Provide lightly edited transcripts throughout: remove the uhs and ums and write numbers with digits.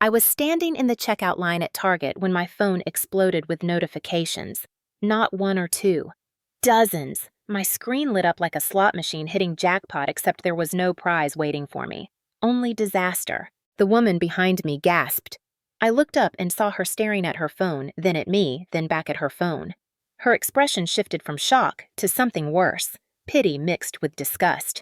I was standing in the checkout line at Target when my phone exploded with notifications. Not one or two. Dozens. My screen lit up like a slot machine hitting jackpot, except there was no prize waiting for me. Only disaster. The woman behind me gasped. I looked up and saw her staring at her phone, then at me, then back at her phone. Her expression shifted from shock to something worse, pity mixed with disgust.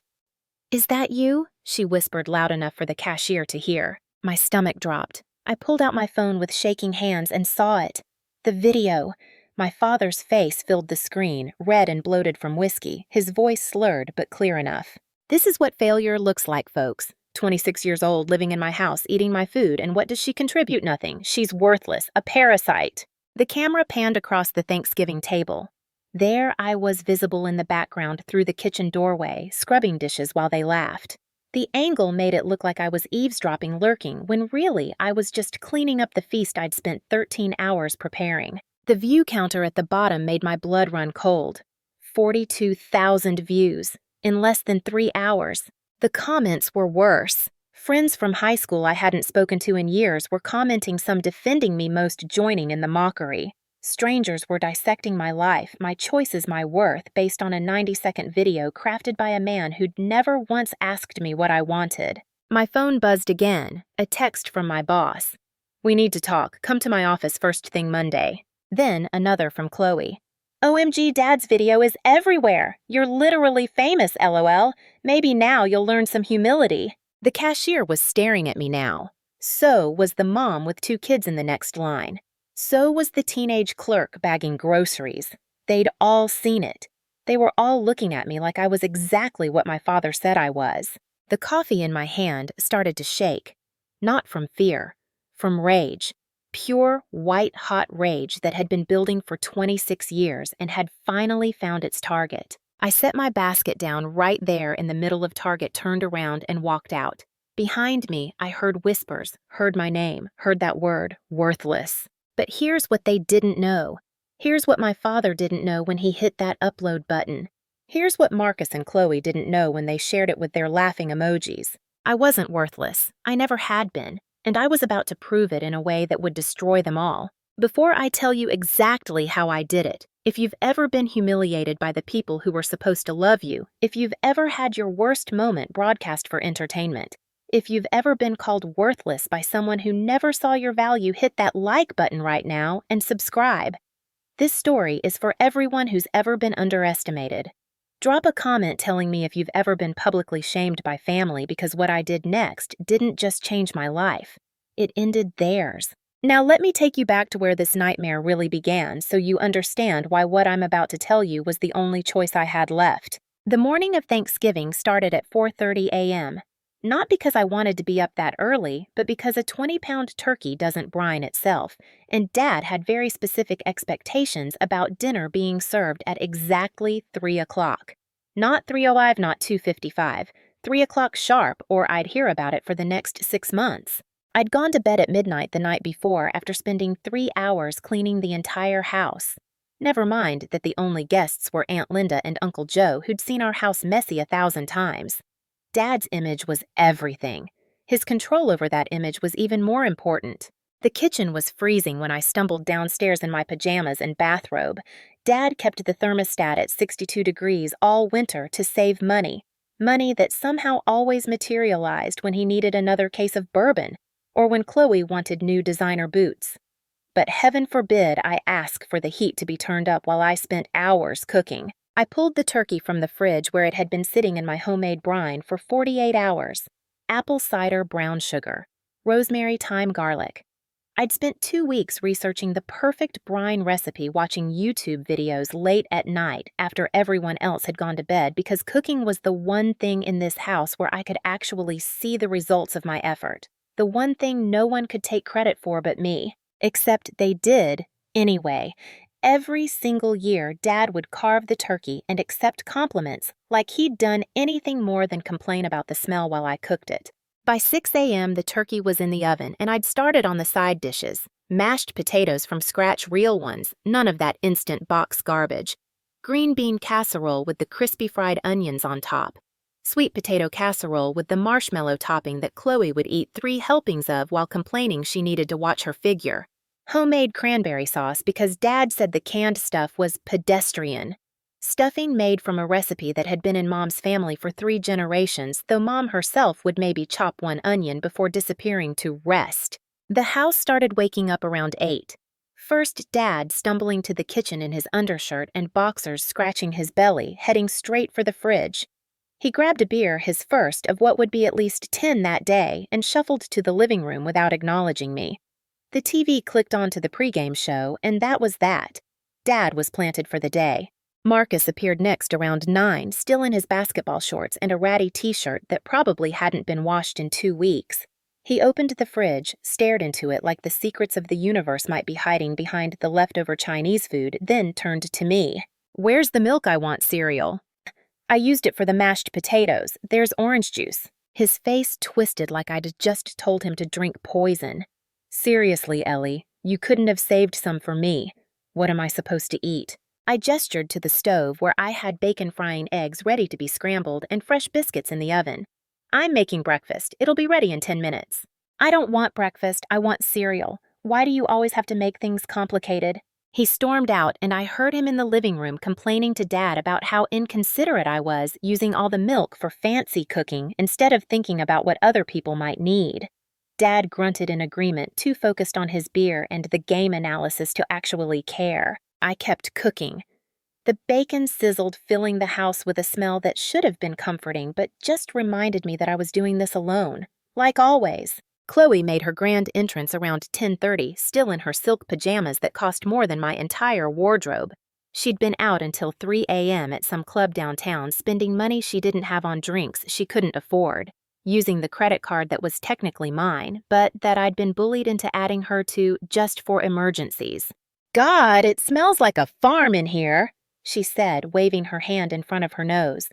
"Is that you?" she whispered loud enough for the cashier to hear. My stomach dropped. I pulled out my phone with shaking hands and saw it. The video. My father's face filled the screen, red and bloated from whiskey, his voice slurred but clear enough. "This is what failure looks like, folks. 26 years old, living in my house, eating my food, and what does she contribute? Nothing. She's worthless, a parasite." The camera panned across the Thanksgiving table. There I was visible in the background through the kitchen doorway, scrubbing dishes while they laughed. The angle made it look like I was eavesdropping, lurking, when really I was just cleaning up the feast I'd spent 13 hours preparing. The view counter at the bottom made my blood run cold. 42,000 views in less than 3 hours. The comments were worse. Friends from high school I hadn't spoken to in years were commenting, some defending me, most joining in the mockery. Strangers were dissecting my life, my choices, my worth, based on a 90-second video crafted by a man who'd never once asked me what I wanted. My phone buzzed again, a text from my boss. "We need to talk. Come to my office first thing Monday." Then another from Chloe. "OMG, Dad's video is everywhere. You're literally famous, LOL. Maybe now you'll learn some humility." The cashier was staring at me now. So was the mom with 2 kids in the next line. So was the teenage clerk bagging groceries. They'd all seen it. They were all looking at me like I was exactly what my father said I was. The coffee in my hand started to shake. Not from fear, from rage. Pure, white-hot rage that had been building for 26 years and had finally found its target. I set my basket down right there in the middle of Target, turned around, and walked out. Behind me, I heard whispers, heard my name, heard that word, worthless. But here's what they didn't know. Here's what my father didn't know when he hit that upload button. Here's what Marcus and Chloe didn't know when they shared it with their laughing emojis. I wasn't worthless. I never had been. And I was about to prove it in a way that would destroy them all. Before I tell you exactly how I did it, if you've ever been humiliated by the people who were supposed to love you, if you've ever had your worst moment broadcast for entertainment, if you've ever been called worthless by someone who never saw your value, hit that like button right now and subscribe. This story is for everyone who's ever been underestimated. Drop a comment telling me if you've ever been publicly shamed by family because what I did next didn't just change my life. It ended theirs. Now let me take you back to where this nightmare really began so you understand why what I'm about to tell you was the only choice I had left. The morning of Thanksgiving started at 4:30 a.m. Not because I wanted to be up that early, but because a 20-pound turkey doesn't brine itself, and Dad had very specific expectations about dinner being served at exactly 3 o'clock. Not 3:05, not 2:55, 3 o'clock sharp, or I'd hear about it for the next 6 months. I'd gone to bed at midnight the night before after spending 3 hours cleaning the entire house. Never mind that the only guests were Aunt Linda and Uncle Joe, who'd seen our house messy 1,000 times. Dad's image was everything. His control over that image was even more important. The kitchen was freezing when I stumbled downstairs in my pajamas and bathrobe. Dad kept the thermostat at 62 degrees all winter to save money. Money that somehow always materialized when he needed another case of bourbon, or when Chloe wanted new designer boots. But heaven forbid I ask for the heat to be turned up while I spent hours cooking. I pulled the turkey from the fridge where it had been sitting in my homemade brine for 48 hours. Apple cider brown sugar, rosemary, thyme, garlic. I'd spent 2 weeks researching the perfect brine recipe, watching YouTube videos late at night after everyone else had gone to bed, because cooking was the one thing in this house where I could actually see the results of my effort. The one thing no one could take credit for but me. Except they did anyway. Every single year, Dad would carve the turkey and accept compliments like he'd done anything more than complain about the smell while I cooked it. By 6 a.m., the turkey was in the oven, and I'd started on the side dishes. Mashed potatoes from scratch, real ones, none of that instant box garbage. Green bean casserole with the crispy fried onions on top. Sweet potato casserole with the marshmallow topping that Chloe would eat 3 helpings of while complaining she needed to watch her figure. Homemade cranberry sauce because Dad said the canned stuff was pedestrian. Stuffing made from a recipe that had been in Mom's family for 3 generations, though Mom herself would maybe chop 1 onion before disappearing to rest. The house started waking up around 8. First, Dad stumbling to the kitchen in his undershirt and boxers scratching his belly, heading straight for the fridge. He grabbed a beer, his first of what would be at least 10 that day, and shuffled to the living room without acknowledging me. The TV clicked onto the pregame show, and that was that. Dad was planted for the day. Marcus appeared next around 9, still in his basketball shorts and a ratty t-shirt that probably hadn't been washed in 2 weeks. He opened the fridge, stared into it like the secrets of the universe might be hiding behind the leftover Chinese food, then turned to me. "Where's the milk I want cereal?" "I used it for the mashed potatoes. There's orange juice." His face twisted like I'd just told him to drink poison. "Seriously, Ellie, you couldn't have saved some for me. What am I supposed to eat?" I gestured to the stove where I had bacon-frying eggs ready to be scrambled and fresh biscuits in the oven. "I'm making breakfast. It'll be ready in 10 minutes. "I don't want breakfast. I want cereal. Why do you always have to make things complicated?" He stormed out, and I heard him in the living room complaining to Dad about how inconsiderate I was using all the milk for fancy cooking instead of thinking about what other people might need. Dad grunted in agreement, too focused on his beer and the game analysis to actually care. I kept cooking. The bacon sizzled, filling the house with a smell that should have been comforting, but just reminded me that I was doing this alone. Like always. Chloe made her grand entrance around 10:30, still in her silk pajamas that cost more than my entire wardrobe. She'd been out until 3 a.m. at some club downtown, spending money she didn't have on drinks she couldn't afford, using the credit card that was technically mine, but that I'd been bullied into adding her to just for emergencies. "God, it smells like a farm in here," she said, waving her hand in front of her nose.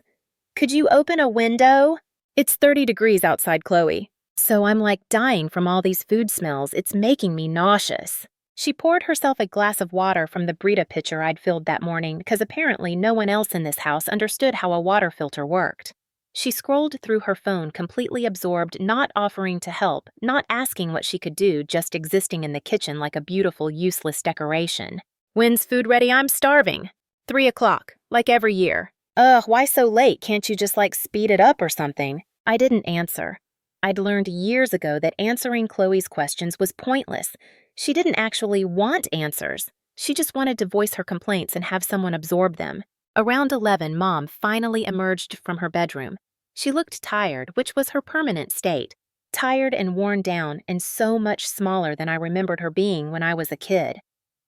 "Could you open a window?" "It's 30 degrees outside, Chloe. So I'm like dying from all these food smells. It's making me nauseous." She poured herself a glass of water from the Brita pitcher I'd filled that morning because apparently no one else in this house understood how a water filter worked. She scrolled through her phone, completely absorbed, not offering to help, not asking what she could do, just existing in the kitchen like a beautiful, useless decoration. "When's food ready? I'm starving." 3 o'clock, like every year. "Ugh, why so late? Can't you just speed it up or something?" I didn't answer. I'd learned years ago that answering Chloe's questions was pointless. She didn't actually want answers. She just wanted to voice her complaints and have someone absorb them. Around 11, Mom finally emerged from her bedroom. She looked tired, which was her permanent state. Tired and worn down, and so much smaller than I remembered her being when I was a kid.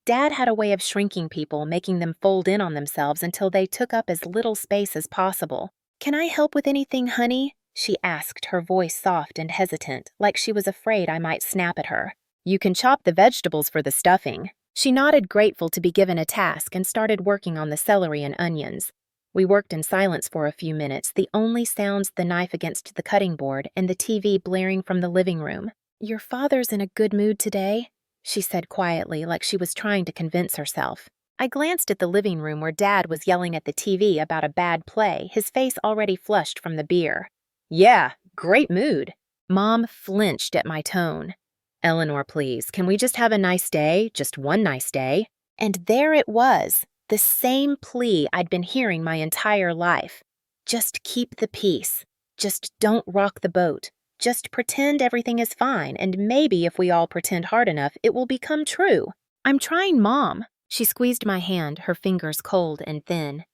Dad had a way of shrinking people, making them fold in on themselves until they took up as little space as possible. "Can I help with anything, honey?" she asked, her voice soft and hesitant, like she was afraid I might snap at her. "You can chop the vegetables for the stuffing." She nodded, grateful to be given a task, and started working on the celery and onions. We worked in silence for a few minutes, the only sounds the knife against the cutting board and the TV blaring from the living room. "Your father's in a good mood today," she said quietly, like she was trying to convince herself. I glanced at the living room where Dad was yelling at the TV about a bad play, his face already flushed from the beer. "Yeah, great mood." Mom flinched at my tone. "Eleanor, please, can we just have a nice day? Just one nice day?" And there it was, the same plea I'd been hearing my entire life. Just keep the peace. Just don't rock the boat. Just pretend everything is fine, and maybe if we all pretend hard enough, it will become true. "I'm trying, Mom." She squeezed my hand, her fingers cold and thin.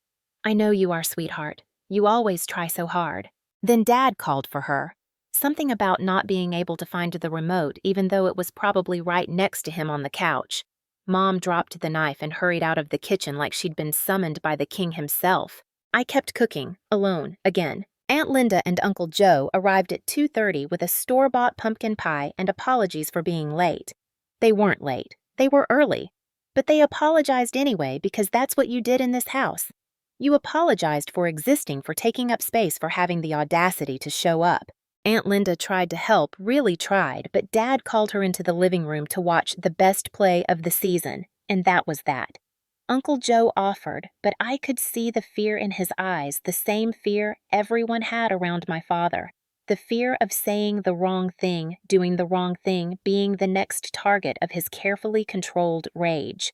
"I know you are, sweetheart. You always try so hard." Then Dad called for her. Something about not being able to find the remote, even though it was probably right next to him on the couch. Mom dropped the knife and hurried out of the kitchen like she'd been summoned by the king himself. I kept cooking, alone, again. Aunt Linda and Uncle Joe arrived at 2:30 with a store-bought pumpkin pie and apologies for being late. They weren't late. They were early. But they apologized anyway because that's what you did in this house. You apologized for existing, for taking up space, for having the audacity to show up. Aunt Linda tried to help, really tried, but Dad called her into the living room to watch the best play of the season, and that was that. Uncle Joe offered, but I could see the fear in his eyes, the same fear everyone had around my father. The fear of saying the wrong thing, doing the wrong thing, being the next target of his carefully controlled rage.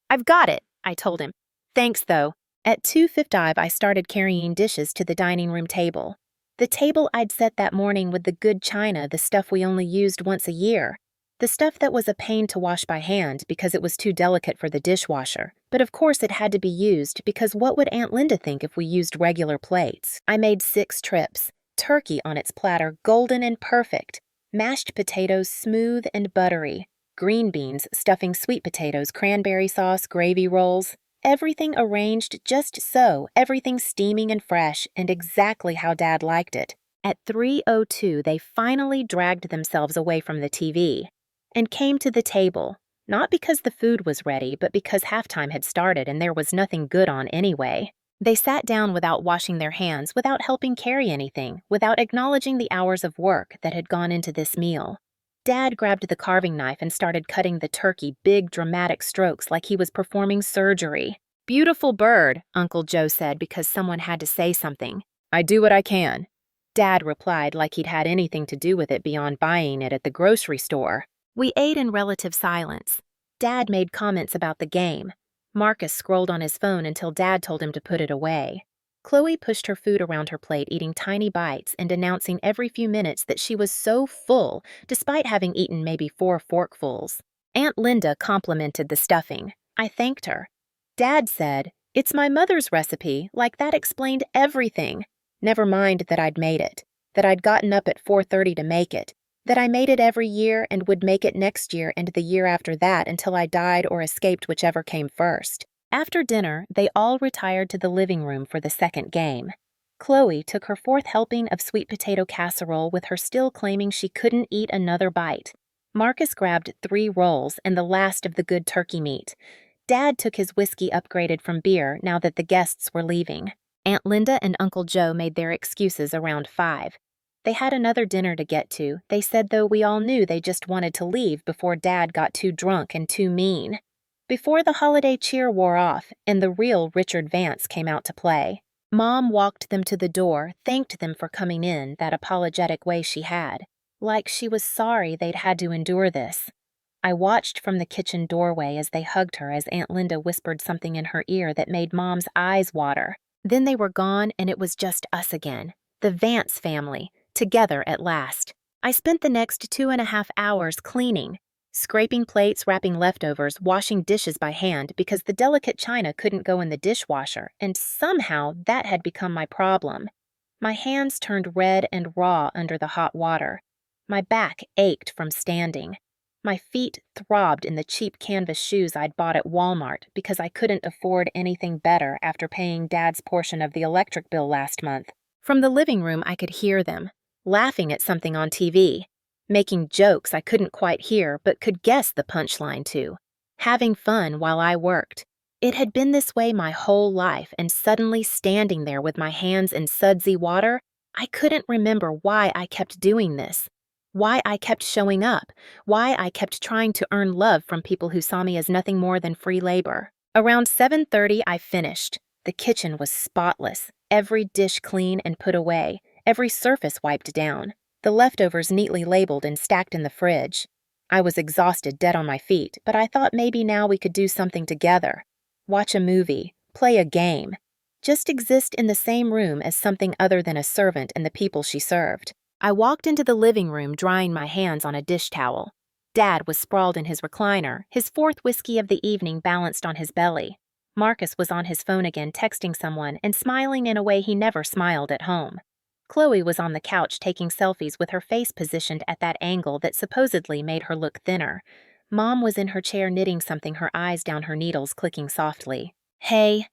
"I've got it," I told him. "Thanks, though." At 2:55, I started carrying dishes to the dining room table. The table I'd set that morning with the good china, the stuff we only used once a year. The stuff that was a pain to wash by hand because it was too delicate for the dishwasher. But of course it had to be used because what would Aunt Linda think if we used regular plates? I made 6 trips. Turkey on its platter, golden and perfect. Mashed potatoes, smooth and buttery. Green beans, stuffing sweet potatoes, cranberry sauce, gravy rolls. Everything arranged just so, everything steaming and fresh, and exactly how Dad liked it. At 3:02, they finally dragged themselves away from the TV and came to the table, not because the food was ready, but because halftime had started and there was nothing good on anyway. They sat down without washing their hands, without helping carry anything, without acknowledging the hours of work that had gone into this meal. Dad grabbed the carving knife and started cutting the turkey, big, dramatic strokes like he was performing surgery. "Beautiful bird," Uncle Joe said because someone had to say something. "I do what I can," Dad replied like he'd had anything to do with it beyond buying it at the grocery store. We ate in relative silence. Dad made comments about the game. Marcus scrolled on his phone until Dad told him to put it away. Chloe pushed her food around her plate, eating tiny bites and announcing every few minutes that she was so full, despite having eaten maybe 4 forkfuls. Aunt Linda complimented the stuffing. I thanked her. Dad said, "It's my mother's recipe, like that explained everything. Never mind that I'd made it, that I'd gotten up at 4:30 to make it, that I made it every year and would make it next year and the year after that until I died or escaped, whichever came first." After dinner, they all retired to the living room for the second game. Chloe took her 4th helping of sweet potato casserole with her still claiming she couldn't eat another bite. Marcus grabbed 3 rolls and the last of the good turkey meat. Dad took his whiskey upgraded from beer now that the guests were leaving. Aunt Linda and Uncle Joe made their excuses around 5. They had another dinner to get to. They said, though, we all knew they just wanted to leave before Dad got too drunk and too mean. Before the holiday cheer wore off and the real Richard Vance came out to play, Mom walked them to the door, thanked them for coming in, that apologetic way she had, like she was sorry they'd had to endure this. I watched from the kitchen doorway as they hugged her as Aunt Linda whispered something in her ear that made Mom's eyes water. Then they were gone and it was just us again, the Vance family, together at last. I spent the next 2.5 hours cleaning, scraping plates, wrapping leftovers, washing dishes by hand because the delicate china couldn't go in the dishwasher, and somehow that had become my problem. My hands turned red and raw under the hot water. My back ached from standing. My feet throbbed in the cheap canvas shoes I'd bought at Walmart because I couldn't afford anything better after paying Dad's portion of the electric bill last month. From the living room, I could hear them, laughing at something on TV, making jokes I couldn't quite hear but could guess the punchline to, having fun while I worked. It had been this way my whole life, and suddenly standing there with my hands in sudsy water, I couldn't remember why I kept doing this, why I kept showing up, why I kept trying to earn love from people who saw me as nothing more than free labor. Around 7:30, I finished. The kitchen was spotless, every dish clean and put away, every surface wiped down, the leftovers neatly labeled and stacked in the fridge. I was exhausted, dead on my feet, but I thought maybe now we could do something together. Watch a movie, play a game, just exist in the same room as something other than a servant and the people she served. I walked into the living room drying my hands on a dish towel. Dad was sprawled in his recliner, his 4th whiskey of the evening balanced on his belly. Marcus was on his phone again texting someone and smiling in a way he never smiled at home. Chloe was on the couch taking selfies with her face positioned at that angle that supposedly made her look thinner. Mom was in her chair knitting something, her eyes down her needles clicking softly. "Hey,"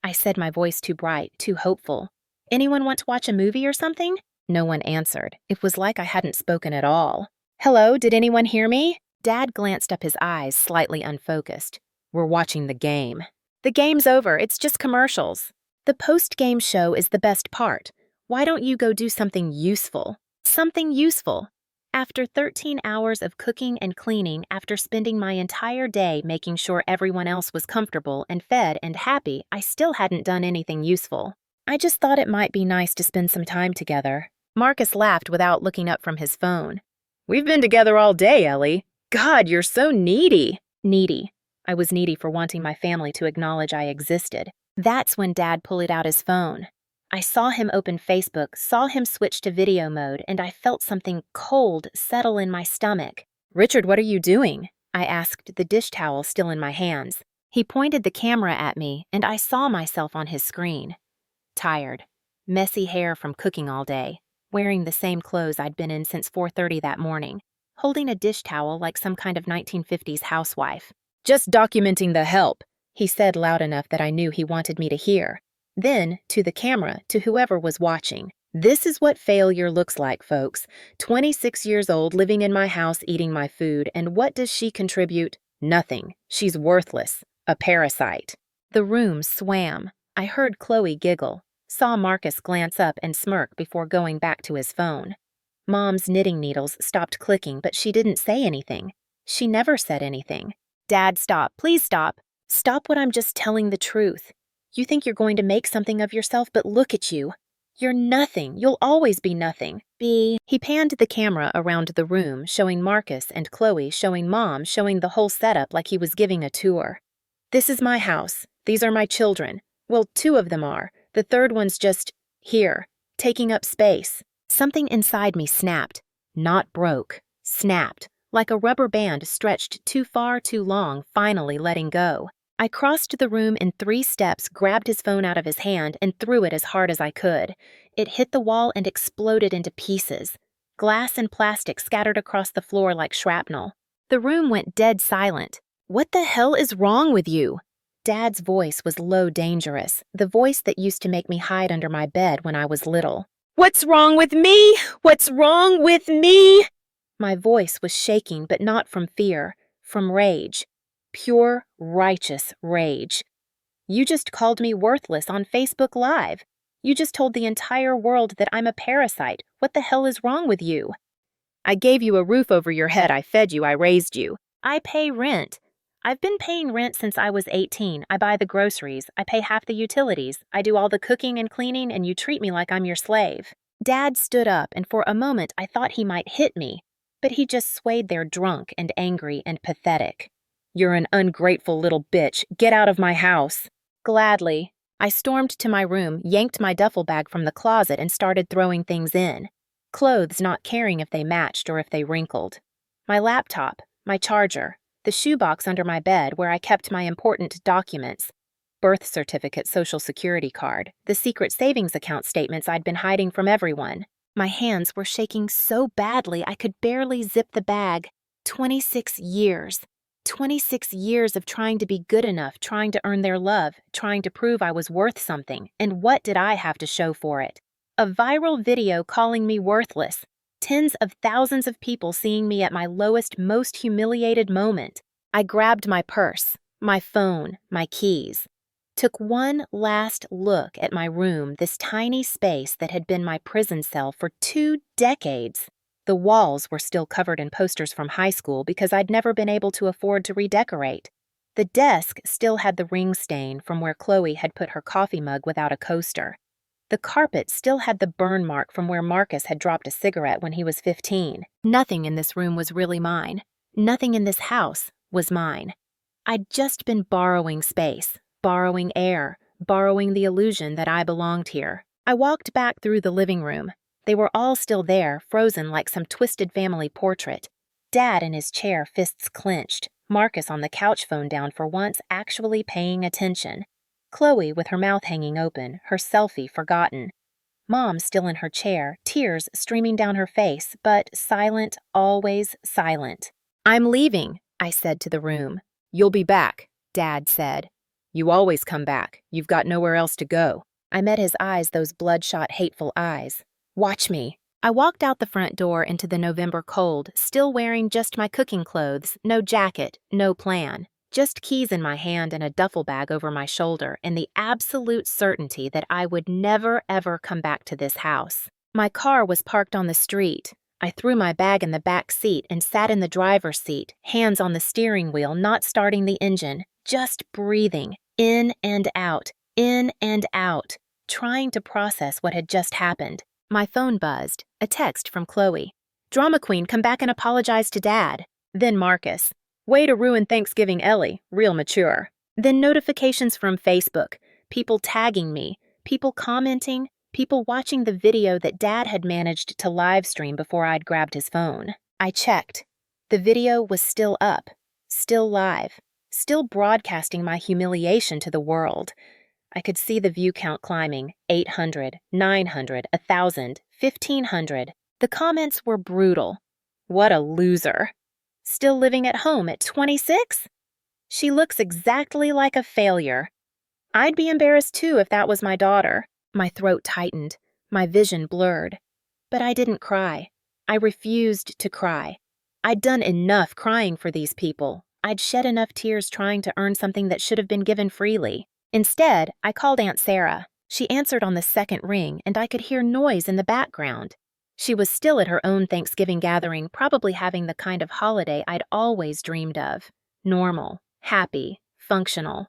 I said, my voice too bright, too hopeful. "Anyone want to watch a movie or something?" No one answered. It was like I hadn't spoken at all. "Hello, did anyone hear me?" Dad glanced up, his eyes slightly unfocused. "We're watching the game." "The game's over, it's just commercials." "The post-game show is the best part. Why don't you go do something useful?" "Something useful?" After 13 hours of cooking and cleaning, after spending my entire day making sure everyone else was comfortable and fed and happy, I still hadn't done anything useful. I just thought it might be nice to spend some time together. Marcus laughed without looking up from his phone. We've been together all day, Ellie. God, you're so needy. Needy. I was needy for wanting my family to acknowledge I existed. That's when Dad pulled out his phone. I saw him open Facebook, saw him switch to video mode, and I felt something cold settle in my stomach. Richard, what are you doing? I asked, the dish towel still in my hands. He pointed the camera at me, and I saw myself on his screen. Tired. Messy hair from cooking all day. Wearing the same clothes I'd been in since 4:30 that morning. Holding a dish towel like some kind of 1950s housewife. Just documenting the help, he said loud enough that I knew he wanted me to hear. Then, to the camera, to whoever was watching. This is what failure looks like, folks. 26 years old, living in my house, eating my food, and what does she contribute? Nothing. She's worthless. A parasite. The room swam. I heard Chloe giggle, saw Marcus glance up and smirk before going back to his phone. Mom's knitting needles stopped clicking, but she didn't say anything. She never said anything. Dad, stop. Please stop. Stop what I'm just telling the truth. You think you're going to make something of yourself, but look at you. You're nothing. You'll always be nothing. He panned the camera around the room, showing Marcus and Chloe, showing Mom, showing the whole setup like he was giving a tour. This is my house. These are my children. Well, 2 of them are. The third one's just here, taking up space. Something inside me snapped. Not broke. Snapped. Like a rubber band stretched too far too long, finally letting go. I crossed the room in 3 steps, grabbed his phone out of his hand, and threw it as hard as I could. It hit the wall and exploded into pieces. Glass and plastic scattered across the floor like shrapnel. The room went dead silent. What the hell is wrong with you? Dad's voice was low, dangerous, the voice that used to make me hide under my bed when I was little. What's wrong with me? What's wrong with me? My voice was shaking, but not from fear, from rage. Pure, righteous rage. You just called me worthless on Facebook Live. You just told the entire world that I'm a parasite. What the hell is wrong with you? I gave you a roof over your head. I fed you. I raised you. I pay rent. I've been paying rent since I was 18. I buy the groceries. I pay half the utilities. I do all the cooking and cleaning, and you treat me like I'm your slave. Dad stood up, and for a moment I thought he might hit me, but he just swayed there drunk and angry and pathetic. You're an ungrateful little bitch. Get out of my house. Gladly. I stormed to my room, yanked my duffel bag from the closet, and started throwing things in. Clothes not caring if they matched or if they wrinkled. My laptop, my charger, the shoebox under my bed where I kept my important documents, birth certificate, social security card, the secret savings account statements I'd been hiding from everyone. My hands were shaking so badly I could barely zip the bag. 26 years. 26 years of trying to be good enough, trying to earn their love, trying to prove I was worth something, and what did I have to show for it? A viral video calling me worthless. Tens of thousands of people seeing me at my lowest, most humiliated moment. I grabbed my purse, my phone, my keys. Took one last look at my room, this tiny space that had been my prison cell for 2 decades. The walls were still covered in posters from high school because I'd never been able to afford to redecorate. The desk still had the ring stain from where Chloe had put her coffee mug without a coaster. The carpet still had the burn mark from where Marcus had dropped a cigarette when he was 15. Nothing in this room was really mine. Nothing in this house was mine. I'd just been borrowing space, borrowing air, borrowing the illusion that I belonged here. I walked back through the living room. They were all still there, frozen like some twisted family portrait. Dad in his chair, fists clenched. Marcus on the couch, phone down for once, actually paying attention. Chloe with her mouth hanging open, her selfie forgotten. Mom still in her chair, tears streaming down her face, but silent, always silent. I'm leaving, I said to the room. You'll be back, Dad said. You always come back. You've got nowhere else to go. I met his eyes, those bloodshot, hateful eyes. Watch me. I walked out the front door into the November cold, still wearing just my cooking clothes, no jacket, no plan. Just keys in my hand and a duffel bag over my shoulder, and the absolute certainty that I would never, ever come back to this house. My car was parked on the street. I threw my bag in the back seat and sat in the driver's seat, hands on the steering wheel, not starting the engine, just breathing, in and out, trying to process what had just happened. My phone buzzed, a text from Chloe. "Drama queen, come back and apologize to Dad." Then Marcus. "Way to ruin Thanksgiving, Ellie. Real mature." Then notifications from Facebook, people tagging me, people commenting, people watching the video that Dad had managed to live stream before I'd grabbed his phone. I checked. The video was still up, still live, still broadcasting my humiliation to the world. I could see the view count climbing, 800, 900, 1,000, 1,500. The comments were brutal. "What a loser. Still living at home at 26? She looks exactly like a failure. I'd be embarrassed too if that was my daughter." My throat tightened, my vision blurred. But I didn't cry. I refused to cry. I'd done enough crying for these people. I'd shed enough tears trying to earn something that should have been given freely. Instead, I called Aunt Sarah. She answered on the second ring, and I could hear noise in the background. She was still at her own Thanksgiving gathering, probably having the kind of holiday I'd always dreamed of. Normal, happy, functional.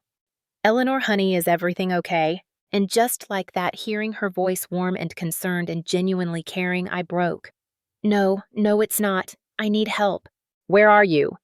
"Eleanor, honey, is everything okay?" And just like that, hearing her voice warm and concerned and genuinely caring, I broke. No, it's not. I need help." "Where are you?"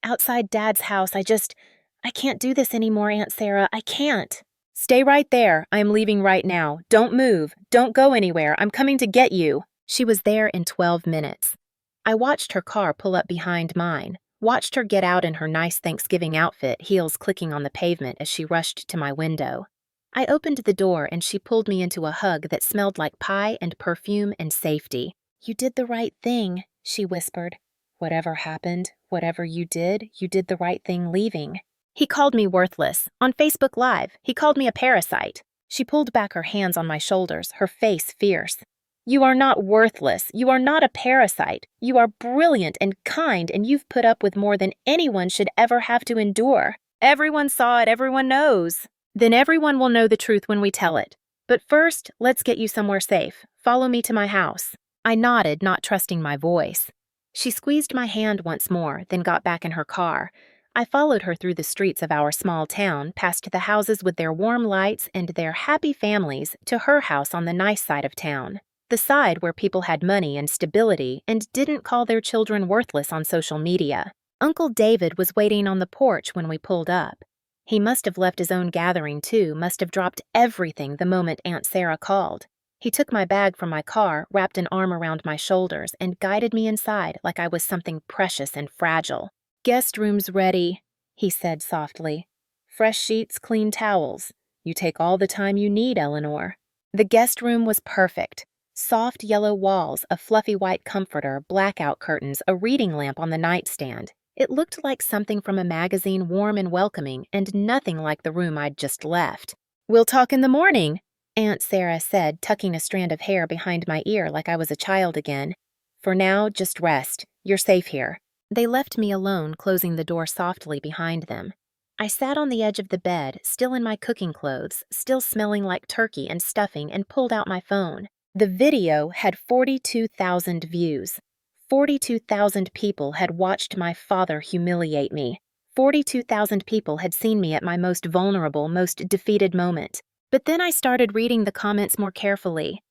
"Outside Dad's house. I can't do this anymore, Aunt Sarah. I can't." "Stay right there. I am leaving right now. Don't move. Don't go anywhere. I'm coming to get you." She was there in 12 minutes. I watched her car pull up behind mine, watched her get out in her nice Thanksgiving outfit, heels clicking on the pavement as she rushed to my window. I opened the door and she pulled me into a hug that smelled like pie and perfume and safety. "You did the right thing," she whispered. "Whatever happened, whatever you did the right thing leaving." "He called me worthless. On Facebook Live, he called me a parasite." She pulled back her hands on my shoulders, her face fierce. "You are not worthless. You are not a parasite. You are brilliant and kind, and you've put up with more than anyone should ever have to endure. Everyone saw it. Everyone knows. Then everyone will know the truth when we tell it. But first, let's get you somewhere safe. Follow me to my house." I nodded, not trusting my voice. She squeezed my hand once more, then got back in her car. I followed her through the streets of our small town, past the houses with their warm lights and their happy families, to her house on the nice side of town. The side where people had money and stability and didn't call their children worthless on social media. Uncle David was waiting on the porch when we pulled up. He must have left his own gathering too, must have dropped everything the moment Aunt Sarah called. He took my bag from my car, wrapped an arm around my shoulders, and guided me inside like I was something precious and fragile. "Guest room's ready," he said softly. "Fresh sheets, clean towels. You take all the time you need, Eleanor." The guest room was perfect. Soft yellow walls, a fluffy white comforter, blackout curtains, a reading lamp on the nightstand. It looked like something from a magazine, warm and welcoming, and nothing like the room I'd just left. "We'll talk in the morning," Aunt Sarah said, tucking a strand of hair behind my ear like I was a child again. "For now, just rest. You're safe here." They left me alone, closing the door softly behind them. I sat on the edge of the bed, still in my cooking clothes, still smelling like turkey and stuffing, and pulled out my phone. The video had 42,000 views. 42,000 people had watched my father humiliate me. 42,000 people had seen me at my most vulnerable, most defeated moment. But then I started reading the comments more carefully.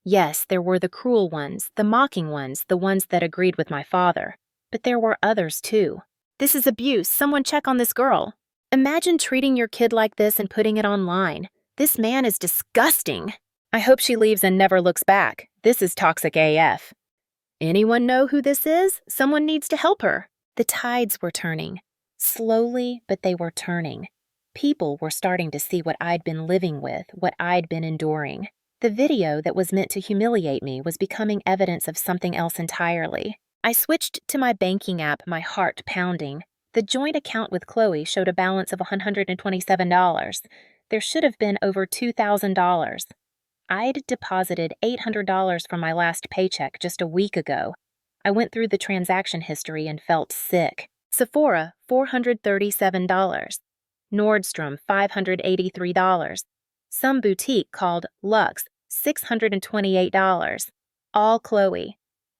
Yes, there were the cruel ones, the mocking ones, the ones that agreed with my father. But there were others too. "This is abuse. Someone check on this girl. Imagine treating your kid like this and putting it online. This man is disgusting. I hope she leaves and never looks back. This is toxic AF. Anyone know who this is? Someone needs to help her." The tides were turning. Slowly, but they were turning. People were starting to see what I'd been living with, what I'd been enduring. The video that was meant to humiliate me was becoming evidence of something else entirely. I switched to my banking app, my heart pounding. The joint account with Chloe showed a balance of $127. There should have been over $2,000. I'd deposited $800 from my last paycheck just a week ago. I went through the transaction history and felt sick. Sephora, $437. Nordstrom, $583. Some boutique called Luxe, $628. All Chloe.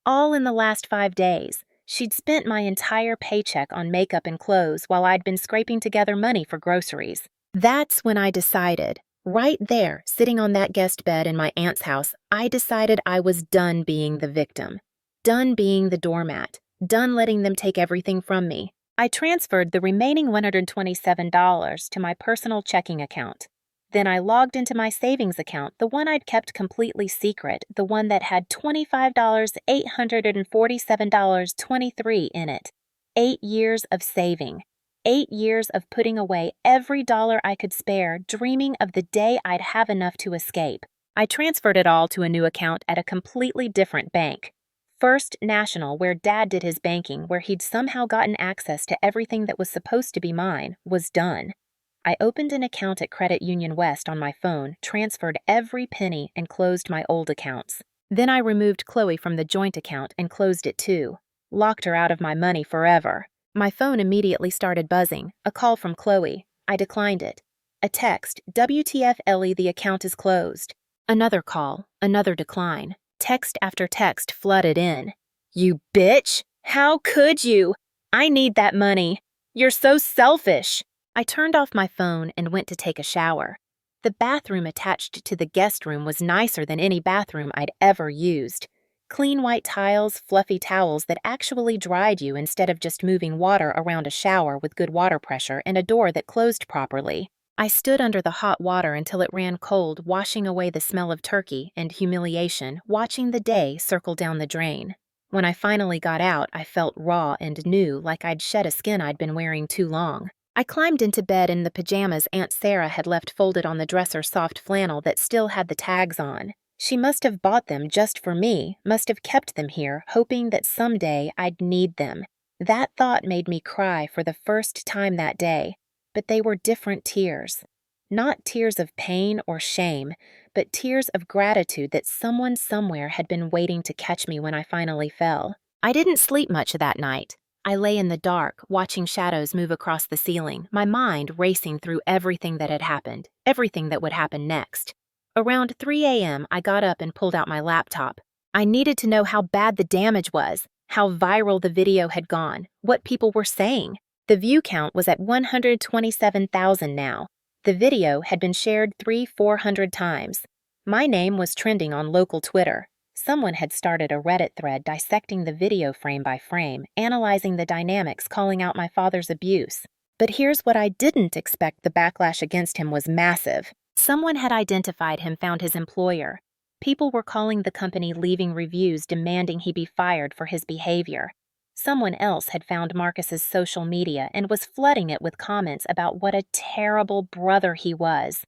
All in the last 5 days. She'd spent my entire paycheck on makeup and clothes while I'd been scraping together money for groceries. That's when I decided, right there, sitting on that guest bed in my aunt's house, I decided I was done being the victim. Done being the doormat. Done letting them take everything from me. I transferred the remaining $127 to my personal checking account. Then I logged into my savings account, the one I'd kept completely secret, the one that had $25,847.23 in it. 8 years of saving. 8 years of putting away every dollar I could spare, dreaming of the day I'd have enough to escape. I transferred it all to a new account at a completely different bank. First National, where Dad did his banking, where he'd somehow gotten access to everything that was supposed to be mine, was done. I opened an account at Credit Union West on my phone, transferred every penny, and closed my old accounts. Then I removed Chloe from the joint account and closed it too. Locked her out of my money forever. My phone immediately started buzzing. A call from Chloe. I declined it. A text, WTF Ellie, the account is closed. Another call, another decline. Text after text flooded in. You bitch! How could you? I need that money. You're so selfish. I turned off my phone and went to take a shower. The bathroom attached to the guest room was nicer than any bathroom I'd ever used. Clean white tiles, fluffy towels that actually dried you instead of just moving water around a shower with good water pressure and a door that closed properly. I stood under the hot water until it ran cold, washing away the smell of turkey and humiliation, watching the day circle down the drain. When I finally got out, I felt raw and new, like I'd shed a skin I'd been wearing too long. I climbed into bed in the pajamas Aunt Sarah had left folded on the dresser soft flannel that still had the tags on. She must have bought them just for me, must have kept them here, hoping that someday I'd need them. That thought made me cry for the first time that day, but they were different tears. Not tears of pain or shame, but tears of gratitude that someone somewhere had been waiting to catch me when I finally fell. I didn't sleep much that night. I lay in the dark, watching shadows move across the ceiling, my mind racing through everything that had happened, everything that would happen next. Around 3 a.m., I got up and pulled out my laptop. I needed to know how bad the damage was, how viral the video had gone, what people were saying. The view count was at 127,000 now. The video had been shared 300-400 times. My name was trending on local Twitter. Someone had started a Reddit thread dissecting the video frame by frame, analyzing the dynamics, calling out my father's abuse. But here's what I didn't expect: the backlash against him was massive. Someone had identified him, found his employer. People were calling the company, leaving reviews demanding he be fired for his behavior. Someone else had found Marcus's social media and was flooding it with comments about what a terrible brother he was.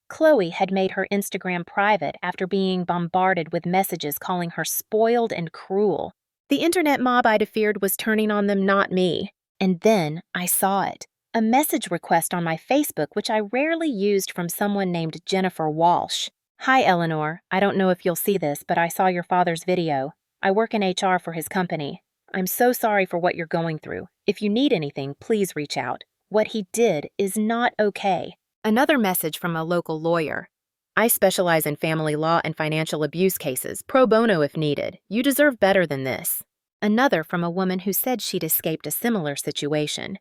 Chloe had made her Instagram private after being bombarded with messages calling her spoiled and cruel. The internet mob I'd feared was turning on them, not me. And then I saw it. A message request on my Facebook, which I rarely used, from someone named Jennifer Walsh. Hi, Eleanor. I don't know if you'll see this, but I saw your father's video. I work in HR for his company. I'm so sorry for what you're going through. If you need anything, please reach out. What he did is not okay. Another message from a local lawyer. I specialize in family law and financial abuse cases, pro bono if needed. You deserve better than this. Another from a woman who said she'd escaped a similar situation.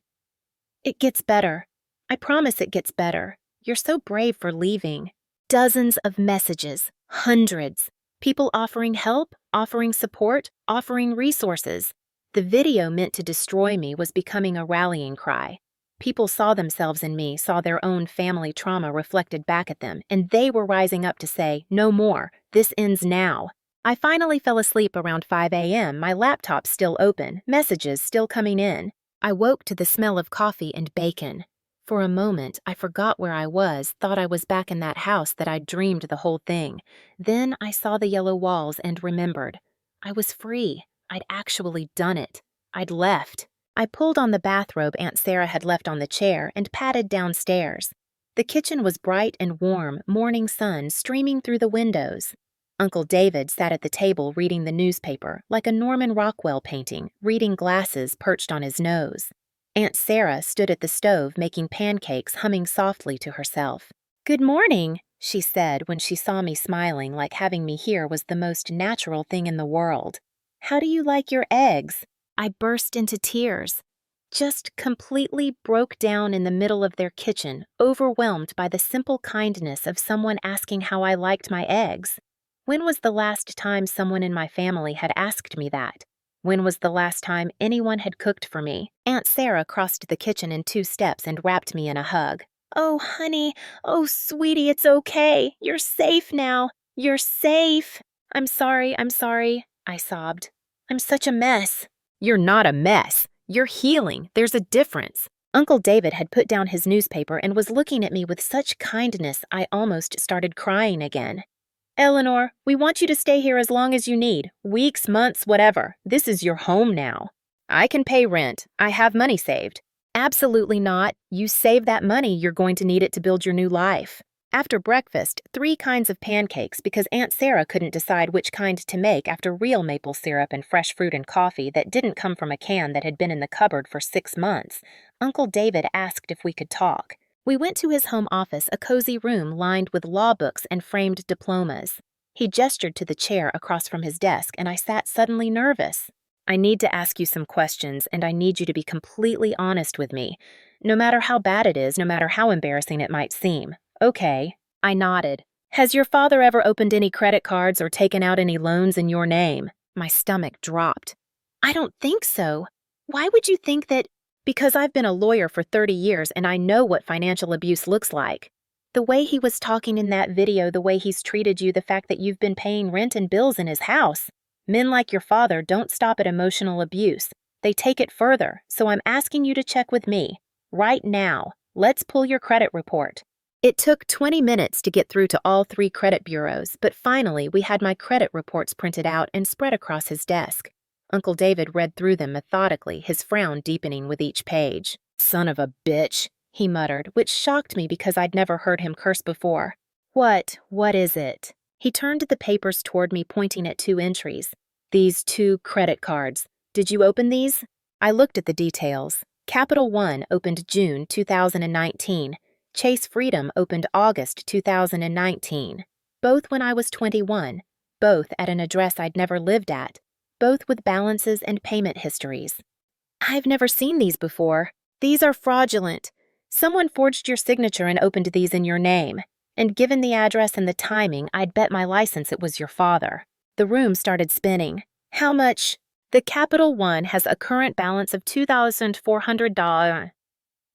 It gets better. I promise it gets better. You're so brave for leaving. Dozens of messages, hundreds. People offering help, offering support, offering resources. The video meant to destroy me was becoming a rallying cry. People saw themselves in me, saw their own family trauma reflected back at them, and they were rising up to say, no more, this ends now. I finally fell asleep around 5 a.m., my laptop still open, messages still coming in. I woke to the smell of coffee and bacon. For a moment, I forgot where I was, thought I was back in that house that I'd dreamed the whole thing. Then I saw the yellow walls and remembered. I was free. I'd actually done it. I'd left. I pulled on the bathrobe Aunt Sarah had left on the chair and padded downstairs. The kitchen was bright and warm, morning sun streaming through the windows. Uncle David sat at the table reading the newspaper, like a Norman Rockwell painting, reading glasses perched on his nose. Aunt Sarah stood at the stove making pancakes, humming softly to herself. "Good morning," she said when she saw me smiling, like having me here was the most natural thing in the world. How do you like your eggs?" I burst into tears. Just completely broke down in the middle of their kitchen, overwhelmed by the simple kindness of someone asking how I liked my eggs. When was the last time someone in my family had asked me that? When was the last time anyone had cooked for me? Aunt Sarah crossed the kitchen in 2 steps and wrapped me in a hug. "Oh, honey. Oh, sweetie, it's okay. You're safe now. You're safe." I'm sorry, I sobbed. "I'm such a mess." "You're not a mess. You're healing. There's a difference." Uncle David had put down his newspaper and was looking at me with such kindness I almost started crying again. "Eleanor, we want you to stay here as long as you need. Weeks, months, whatever. This is your home now." "I can pay rent. I have money saved." "Absolutely not. You save that money, you're going to need it to build your new life." After breakfast, 3 kinds of pancakes because Aunt Sarah couldn't decide which kind to make after real maple syrup and fresh fruit and coffee that didn't come from a can that had been in the cupboard for 6 months. Uncle David asked if we could talk. We went to his home office, a cozy room lined with law books and framed diplomas. He gestured to the chair across from his desk, and I sat suddenly nervous. "I need to ask you some questions, and I need you to be completely honest with me. No matter how bad it is, no matter how embarrassing it might seem." "Okay." I nodded. "Has your father ever opened any credit cards or taken out any loans in your name?" My stomach dropped. "I don't think so. Why would you think that?" "Because I've been a lawyer for 30 years and I know what financial abuse looks like. The way he was talking in that video, the way he's treated you, the fact that you've been paying rent and bills in his house. Men like your father don't stop at emotional abuse. They take it further, so I'm asking you to check with me. Right now. Let's pull your credit report." It took 20 minutes to get through to all 3 credit bureaus, but finally we had my credit reports printed out and spread across his desk. Uncle David read through them methodically, his frown deepening with each page. "Son of a bitch," he muttered, which shocked me because I'd never heard him curse before. What is it?" He turned the papers toward me, pointing at 2 entries. "These 2 credit cards. Did you open these?" I looked at the details. Capital One opened June 2019. Chase Freedom opened August 2019. Both when I was 21. Both at an address I'd never lived at. Both with balances and payment histories. "I've never seen these before. These are fraudulent. Someone forged your signature and opened these in your name. And given the address and the timing, I'd bet my license it was your father." The room started spinning. "How much?" "The Capital One has a current balance of $2,400.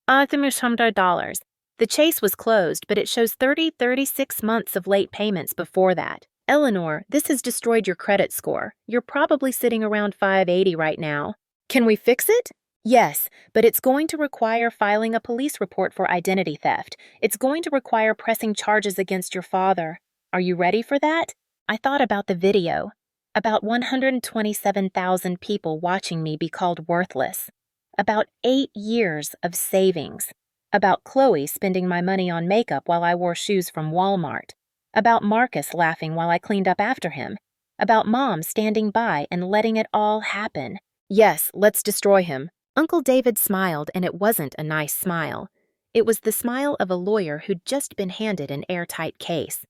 $100. The Chase was closed, but it shows 36 months of late payments before that. Eleanor, this has destroyed your credit score. You're probably sitting around 580 right now. Can we fix it?" "Yes, but it's going to require filing a police report for identity theft. It's going to require pressing charges against your father. Are you ready for that?" I thought about the video. About 127,000 people watching me be called worthless. About 8 years of savings. About Chloe spending my money on makeup while I wore shoes from Walmart. About Marcus laughing while I cleaned up after him. About Mom standing by and letting it all happen. "Yes, let's destroy him." Uncle David smiled, and it wasn't a nice smile. It was the smile of a lawyer who'd just been handed an airtight case.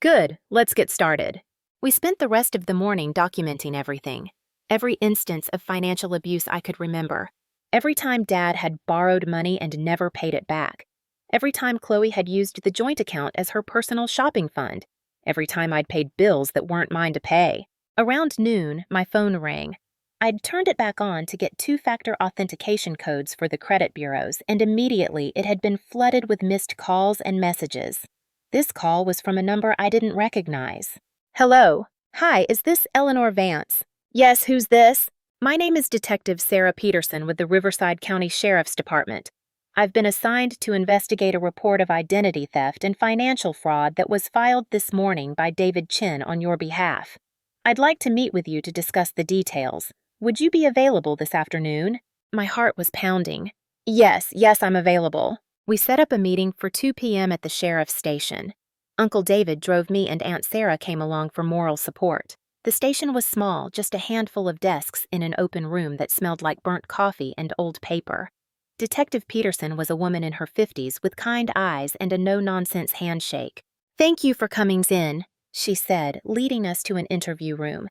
"Good, let's get started." We spent the rest of the morning documenting everything. Every instance of financial abuse I could remember. Every time Dad had borrowed money and never paid it back. Every time Chloe had used the joint account as her personal shopping fund. Every time I'd paid bills that weren't mine to pay. Around noon, my phone rang. I'd turned it back on to get 2-factor authentication codes for the credit bureaus, and immediately it had been flooded with missed calls and messages. This call was from a number I didn't recognize. "Hello. Hi, is this Eleanor Vance?" "Yes, who's this?" "My name is Detective Sarah Peterson with the Riverside County Sheriff's Department. I've been assigned to investigate a report of identity theft and financial fraud that was filed this morning by David Chin on your behalf. I'd like to meet with you to discuss the details. Would you be available this afternoon?" My heart was pounding. Yes, I'm available." We set up a meeting for 2 p.m. at the sheriff's station. Uncle David drove me and Aunt Sarah came along for moral support. The station was small, just a handful of desks in an open room that smelled like burnt coffee and old paper. Detective Peterson was a woman in her 50s with kind eyes and a no-nonsense handshake. "Thank you for coming in," she said, leading us to an interview room.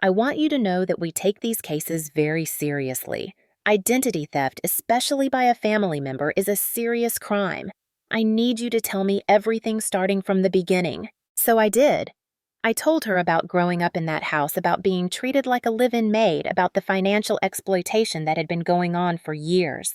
I want you to know that we take these cases very seriously. Identity theft, especially by a family member, is a serious crime. I need you to tell me everything starting from the beginning." So I did. I told her about growing up in that house, about being treated like a live-in maid, about the financial exploitation that had been going on for years.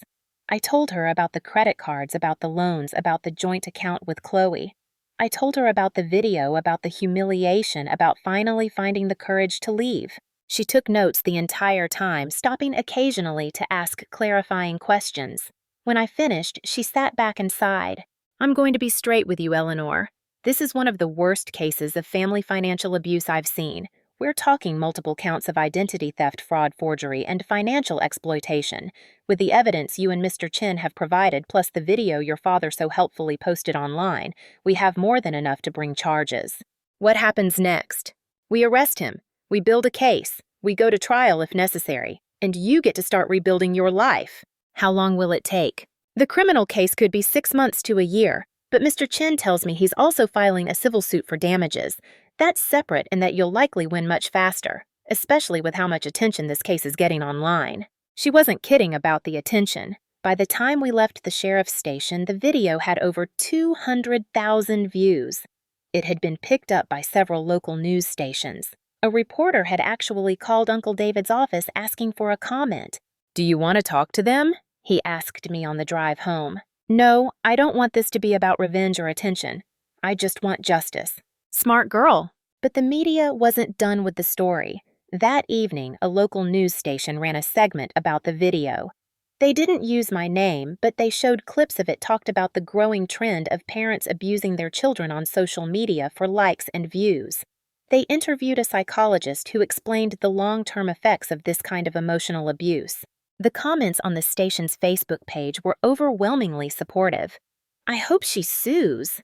I told her about the credit cards, about the loans, about the joint account with Chloe. I told her about the video, about the humiliation, about finally finding the courage to leave. She took notes the entire time, stopping occasionally to ask clarifying questions. When I finished, she sat back and sighed. "I'm going to be straight with you, Eleanor. This is one of the worst cases of family financial abuse I've seen. We're talking multiple counts of identity theft, fraud, forgery, and financial exploitation. With the evidence you and Mr. Chin have provided, plus the video your father so helpfully posted online, we have more than enough to bring charges." What happens next? We arrest him. We build a case. We go to trial if necessary. And you get to start rebuilding your life. How long will it take? The criminal case could be 6 months to a year. But Mr. Chin tells me he's also filing a civil suit for damages. That's separate and that you'll likely win much faster, especially with how much attention this case is getting online. She wasn't kidding about the attention. By the time we left the sheriff's station, the video had over 200,000 views. It had been picked up by several local news stations. A reporter had actually called Uncle David's office asking for a comment. "Do you want to talk to them?" he asked me on the drive home. "No, I don't want this to be about revenge or attention. I just want justice." Smart girl. But the media wasn't done with the story. That evening, a local news station ran a segment about the video. They didn't use my name, but they showed clips of it, talked about the growing trend of parents abusing their children on social media for likes and views. They interviewed a psychologist who explained the long-term effects of this kind of emotional abuse. The comments on the station's Facebook page were overwhelmingly supportive. "I hope she sues.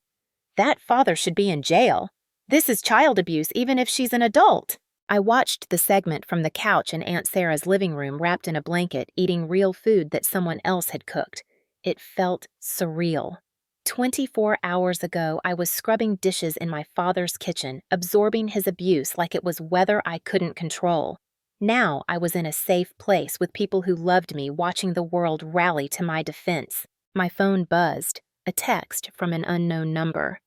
That father should be in jail. This is child abuse even if she's an adult." I watched the segment from the couch in Aunt Sarah's living room, wrapped in a blanket, eating real food that someone else had cooked. It felt surreal. 24 hours ago, I was scrubbing dishes in my father's kitchen, absorbing his abuse like it was weather I couldn't control. Now I was in a safe place with people who loved me, watching the world rally to my defense. My phone buzzed, a text from an unknown number.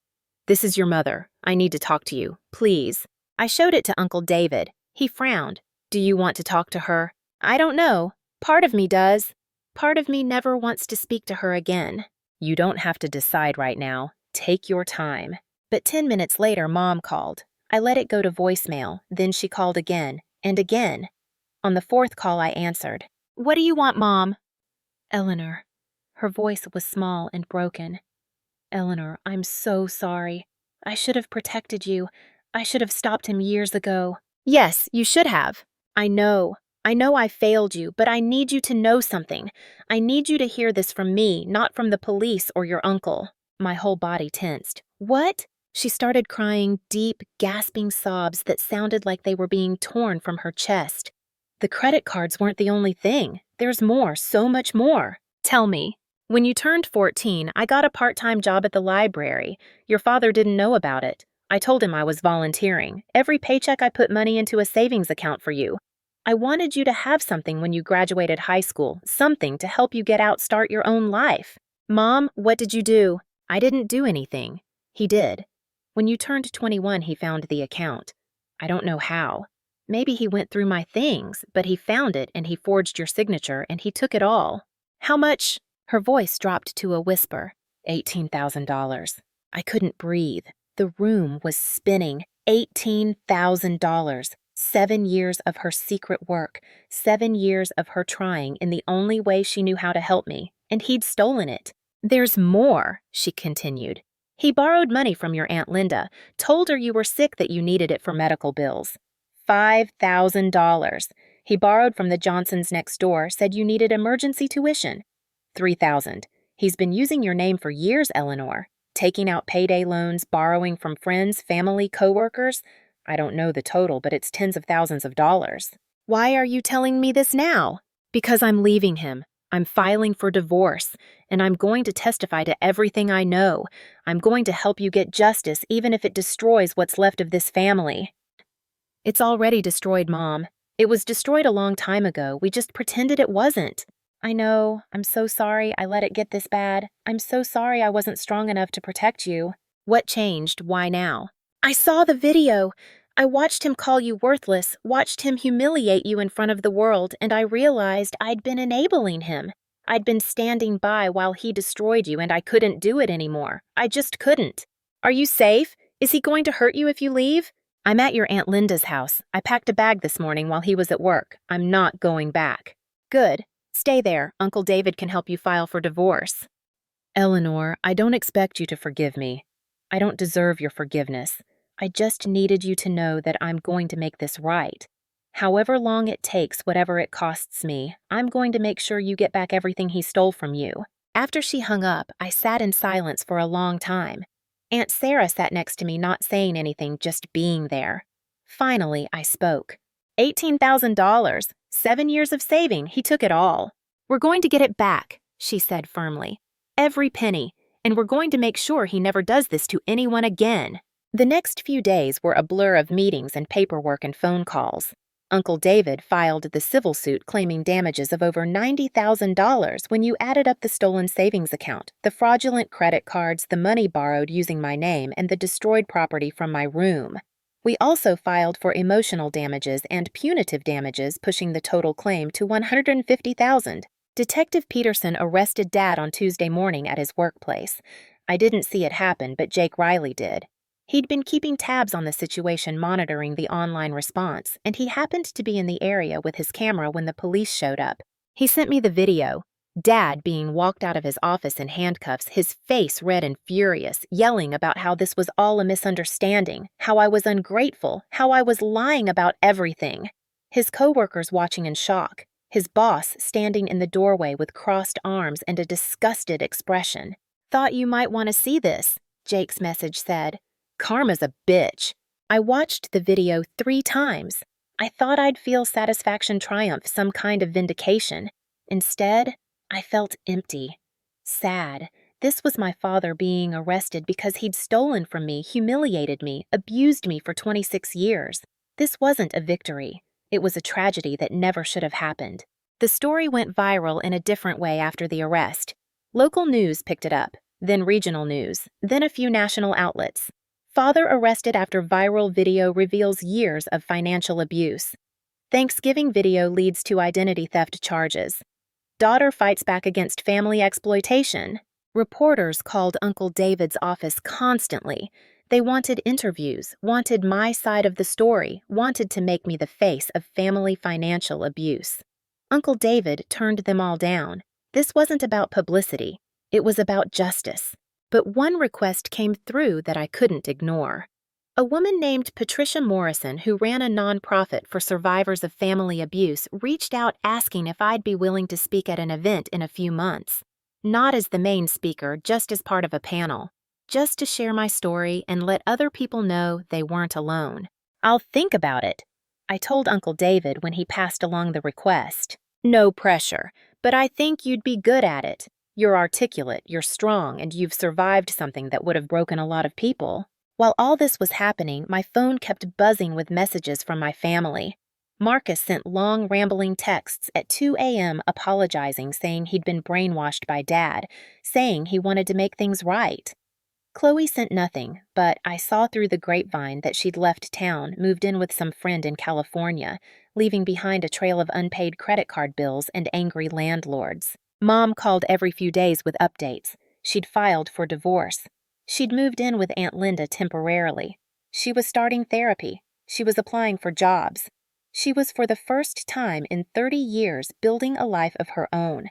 "This is your mother. I need to talk to you, please." I showed it to Uncle David. He frowned. "Do you want to talk to her?" "I don't know. Part of me does. Part of me never wants to speak to her again." "You don't have to decide right now. Take your time." But 10 minutes later, Mom called. I let it go to voicemail. Then she called again. And again. On the 4th call, I answered. "What do you want, Mom?" "Eleanor." Her voice was small and broken. "Eleanor, I'm so sorry. I should have protected you. I should have stopped him years ago." "Yes, you should have. I know. I know I failed you, but I need you to know something. I need you to hear this from me, not from the police or your uncle." My whole body tensed. "What?" She started crying deep, gasping sobs that sounded like they were being torn from her chest. "The credit cards weren't the only thing. There's more, so much more." "Tell me." "When you turned 14, I got a part-time job at the library. Your father didn't know about it. I told him I was volunteering. Every paycheck I put money into a savings account for you. I wanted you to have something when you graduated high school, something to help you get out, start your own life." "Mom, what did you do?" "I didn't do anything. He did. When you turned 21, he found the account. I don't know how. Maybe he went through my things, but he found it and he forged your signature and he took it all." "How much?" Her voice dropped to a whisper. $18,000. I couldn't breathe. The room was spinning. $18,000. 7 years of her secret work. 7 years of her trying in the only way she knew how to help me. And he'd stolen it. "There's more," she continued. "He borrowed money from your Aunt Linda, told her you were sick, that you needed it for medical bills. $5,000. He borrowed from the Johnsons next door, said you needed emergency tuition. $3,000. He's been using your name for years, Eleanor. Taking out payday loans, borrowing from friends, family, coworkers. I don't know the total, but it's tens of thousands of dollars." "Why are you telling me this now?" "Because I'm leaving him. I'm filing for divorce, and I'm going to testify to everything I know. I'm going to help you get justice, even if it destroys what's left of this family." It's already destroyed, Mom. It was destroyed a long time ago. We just pretended it wasn't. I know. I'm so sorry I let it get this bad. I'm so sorry I wasn't strong enough to protect you. What changed? Why now? I saw the video. I watched him call you worthless, watched him humiliate you in front of the world, and I realized I'd been enabling him. I'd been standing by while he destroyed you, and I couldn't do it anymore. I just couldn't. Are you safe? Is he going to hurt you if you leave? I'm at your Aunt Linda's house. I packed a bag this morning while he was at work. I'm not going back. Good. Stay there. Uncle David can help you file for divorce. Eleanor, I don't expect you to forgive me. I don't deserve your forgiveness. I just needed you to know that I'm going to make this right. However long it takes, whatever it costs me, I'm going to make sure you get back everything he stole from you. After she hung up, I sat in silence for a long time. Aunt Sarah sat next to me, not saying anything, just being there. Finally, I spoke. $18,000. 7 years of saving. He took it all. We're going to get it back, she said firmly. Every penny. And we're going to make sure he never does this to anyone again. The next few days were a blur of meetings and paperwork and phone calls. Uncle David filed the civil suit claiming damages of over $90,000 when you added up the stolen savings account, the fraudulent credit cards, the money borrowed using my name, and the destroyed property from my room. We also filed for emotional damages and punitive damages, pushing the total claim to $150,000. Detective Peterson arrested Dad on Tuesday morning at his workplace. I didn't see it happen, but Jake Riley did. He'd been keeping tabs on the situation, monitoring the online response, and he happened to be in the area with his camera when the police showed up. He sent me the video. Dad being walked out of his office in handcuffs, his face red and furious, yelling about how this was all a misunderstanding, how I was ungrateful, how I was lying about everything. His coworkers watching in shock. His boss standing in the doorway with crossed arms and a disgusted expression. Thought you might want to see this, Jake's message said. Karma's a bitch. I watched the video 3 times. I thought I'd feel satisfaction, triumph, some kind of vindication. Instead, I felt empty. Sad. This was my father being arrested because he'd stolen from me, humiliated me, abused me for 26 years. This wasn't a victory. It was a tragedy that never should have happened. The story went viral in a different way after the arrest. Local news picked it up, then regional news, then a few national outlets. Father arrested after viral video reveals years of financial abuse. Thanksgiving video leads to identity theft charges. Daughter fights back against family exploitation. Reporters called Uncle David's office constantly. They wanted interviews, wanted my side of the story, wanted to make me the face of family financial abuse. Uncle David turned them all down. This wasn't about publicity. It was about justice. But one request came through that I couldn't ignore. A woman named Patricia Morrison, who ran a nonprofit for survivors of family abuse, reached out asking if I'd be willing to speak at an event in a few months. Not as the main speaker, just as part of a panel. Just to share my story and let other people know they weren't alone. I'll think about it, I told Uncle David when he passed along the request. No pressure, but I think you'd be good at it. You're articulate, you're strong, and you've survived something that would have broken a lot of people. While all this was happening, my phone kept buzzing with messages from my family. Marcus sent long, rambling texts at 2 a.m. apologizing, saying he'd been brainwashed by Dad, saying he wanted to make things right. Chloe sent nothing, but I saw through the grapevine that she'd left town, moved in with some friend in California, leaving behind a trail of unpaid credit card bills and angry landlords. Mom called every few days with updates. She'd filed for divorce. She'd moved in with Aunt Linda temporarily. She was starting therapy. She was applying for jobs. She was for the first time in 30 years building a life of her own.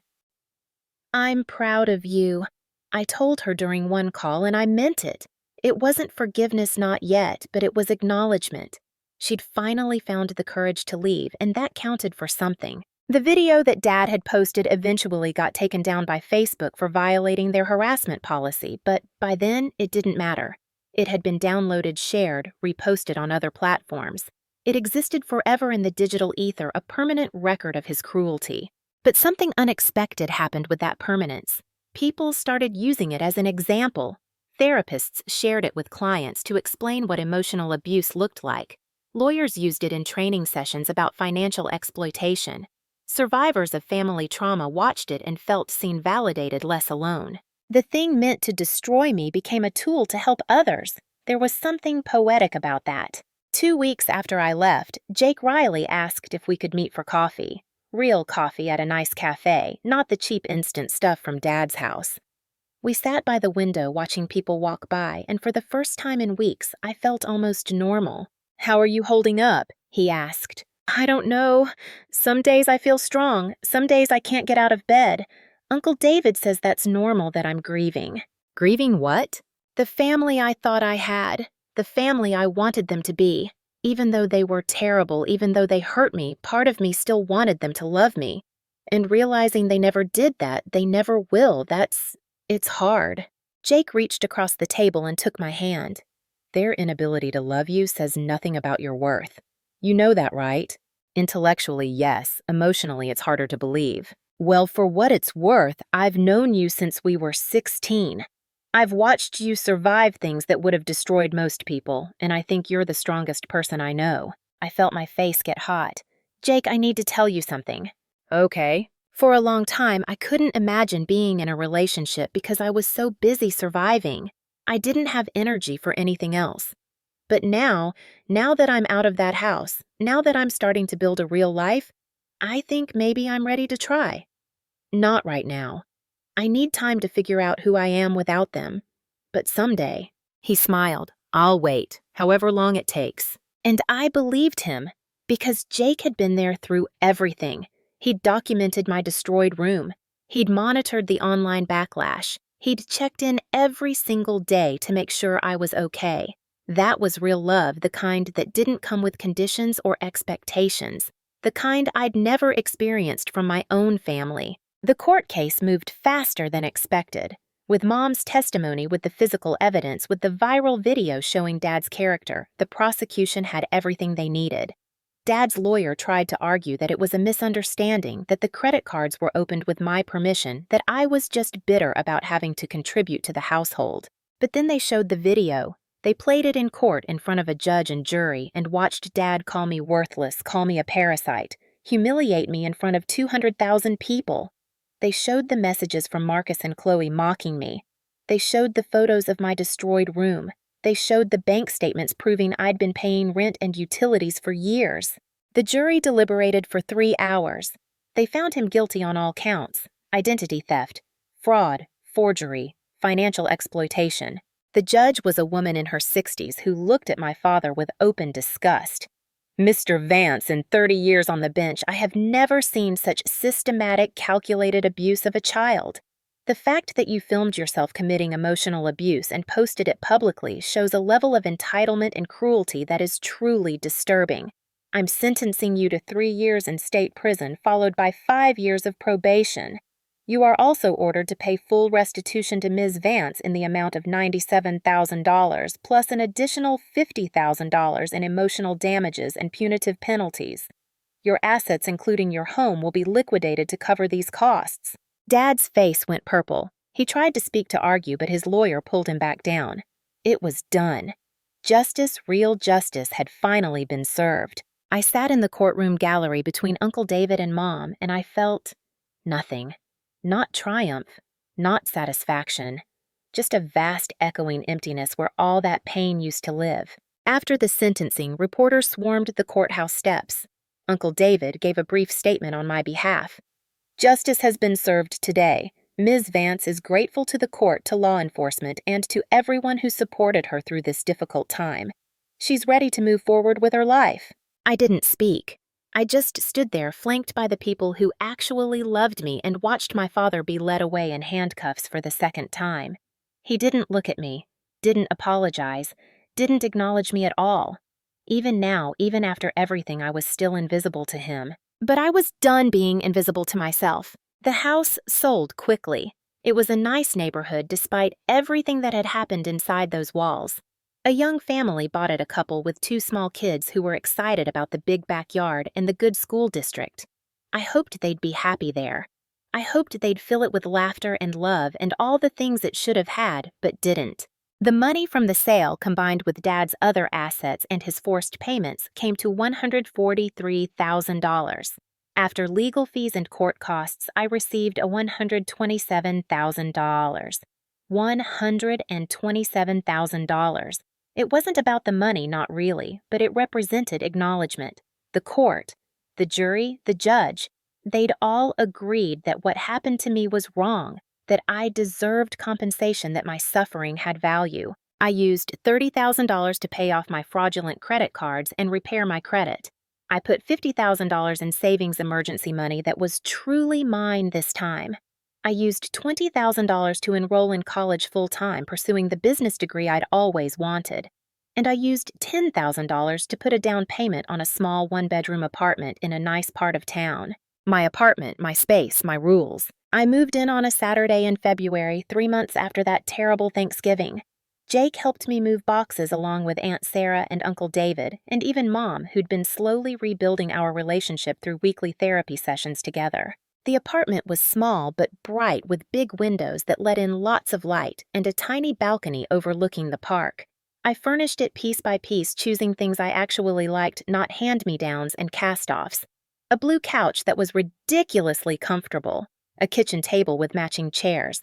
I'm proud of you, I told her during one call, and I meant it. It wasn't forgiveness not yet, but it was acknowledgement. She'd finally found the courage to leave, and that counted for something. The video that Dad had posted eventually got taken down by Facebook for violating their harassment policy, but by then it didn't matter. It had been downloaded, shared, reposted on other platforms. It existed forever in the digital ether, a permanent record of his cruelty. But something unexpected happened with that permanence. People started using it as an example. Therapists shared it with clients to explain what emotional abuse looked like. Lawyers used it in training sessions about financial exploitation. Survivors of family trauma watched it and felt seen, validated, less alone. The thing meant to destroy me became a tool to help others. There was something poetic about that. 2 weeks after I left, Jake Riley asked if we could meet for coffee. Real coffee at a nice cafe, not the cheap instant stuff from Dad's house. We sat by the window watching people walk by, and for the first time in weeks, I felt almost normal. "How are you holding up?" he asked. "I don't know. Some days I feel strong. Some days I can't get out of bed. Uncle David says that's normal that I'm grieving." Grieving what? The family I thought I had. The family I wanted them to be. Even though they were terrible, even though they hurt me, part of me still wanted them to love me. And realizing they never did that, they never will, it's hard. Jake reached across the table and took my hand. "Their inability to love you says nothing about your worth. You know that, right? Intellectually, yes. Emotionally, it's harder to believe. Well, for what it's worth, I've known you since we were 16. I've watched you survive things that would have destroyed most people, and I think you're the strongest person I know." I felt my face get hot. "Jake, I need to tell you something." "Okay." For a long time, I couldn't imagine being in a relationship because I was so busy surviving. I didn't have energy for anything else. But now that I'm out of that house, now that I'm starting to build a real life, I think maybe I'm ready to try. Not right now. I need time to figure out who I am without them. But someday. He smiled. "I'll wait, however long it takes." And I believed him, because Jake had been there through everything. He'd documented my destroyed room. He'd monitored the online backlash. He'd checked in every single day to make sure I was okay. That was real love, the kind that didn't come with conditions or expectations, the kind I'd never experienced from my own family. The court case moved faster than expected. With Mom's testimony, with the physical evidence, with the viral video showing Dad's character, the prosecution had everything they needed. Dad's lawyer tried to argue that it was a misunderstanding, that the credit cards were opened with my permission, that I was just bitter about having to contribute to the household. But then they showed the video. They played it in court in front of a judge and jury and watched Dad call me worthless, call me a parasite, humiliate me in front of 200,000 people. They showed the messages from Marcus and Chloe mocking me. They showed the photos of my destroyed room. They showed the bank statements proving I'd been paying rent and utilities for years. The jury deliberated for 3 hours. They found him guilty on all counts: identity theft, fraud, forgery, financial exploitation. The judge was a woman in her 60s who looked at my father with open disgust. "Mr. Vance, in 30 years on the bench, I have never seen such systematic, calculated abuse of a child. The fact that you filmed yourself committing emotional abuse and posted it publicly shows a level of entitlement and cruelty that is truly disturbing. I'm sentencing you to 3 years in state prison, followed by 5 years of probation. You are also ordered to pay full restitution to Ms. Vance in the amount of $97,000, plus an additional $50,000 in emotional damages and punitive penalties. Your assets, including your home, will be liquidated to cover these costs." Dad's face went purple. He tried to speak to argue, but his lawyer pulled him back down. It was done. Justice, real justice, had finally been served. I sat in the courtroom gallery between Uncle David and Mom, and I felt nothing. Not triumph, not satisfaction, just a vast echoing emptiness where all that pain used to live. After the sentencing, reporters swarmed the courthouse steps. Uncle David gave a brief statement on my behalf. "Justice has been served today. Ms. Vance is grateful to the court, to law enforcement, and to everyone who supported her through this difficult time. She's ready to move forward with her life." I didn't speak. I just stood there, flanked by the people who actually loved me, and watched my father be led away in handcuffs for the second time. He didn't look at me, didn't apologize, didn't acknowledge me at all. Even now, even after everything, I was still invisible to him. But I was done being invisible to myself. The house sold quickly. It was a nice neighborhood despite everything that had happened inside those walls. A young family bought it, a couple with 2 small kids who were excited about the big backyard and the good school district. I hoped they'd be happy there. I hoped they'd fill it with laughter and love and all the things it should have had, but didn't. The money from the sale, combined with Dad's other assets and his forced payments, came to $143,000. After legal fees and court costs, I received a $127,000. $127,000. It wasn't about the money, not really, but it represented acknowledgement. The court, the jury, the judge, they'd all agreed that what happened to me was wrong, that I deserved compensation, that my suffering had value. I used $30,000 to pay off my fraudulent credit cards and repair my credit. I put $50,000 in savings emergency money that was truly mine this time. I used $20,000 to enroll in college full-time, pursuing the business degree I'd always wanted. And I used $10,000 to put a down payment on a small one-bedroom apartment in a nice part of town. My apartment, my space, my rules. I moved in on a Saturday in February, 3 months after that terrible Thanksgiving. Jake helped me move boxes along with Aunt Sarah and Uncle David, and even Mom, who'd been slowly rebuilding our relationship through weekly therapy sessions together. The apartment was small but bright, with big windows that let in lots of light and a tiny balcony overlooking the park. I furnished it piece by piece, choosing things I actually liked, not hand-me-downs and cast-offs. A blue couch that was ridiculously comfortable, a kitchen table with matching chairs,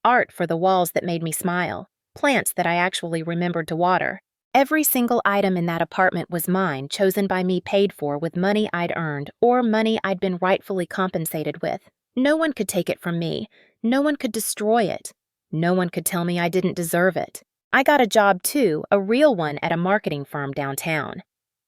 art for the walls that made me smile, plants that I actually remembered to water. Every single item in that apartment was mine, chosen by me, paid for with money I'd earned or money I'd been rightfully compensated with. No one could take it from me. No one could destroy it. No one could tell me I didn't deserve it. I got a job too, a real one, at a marketing firm downtown.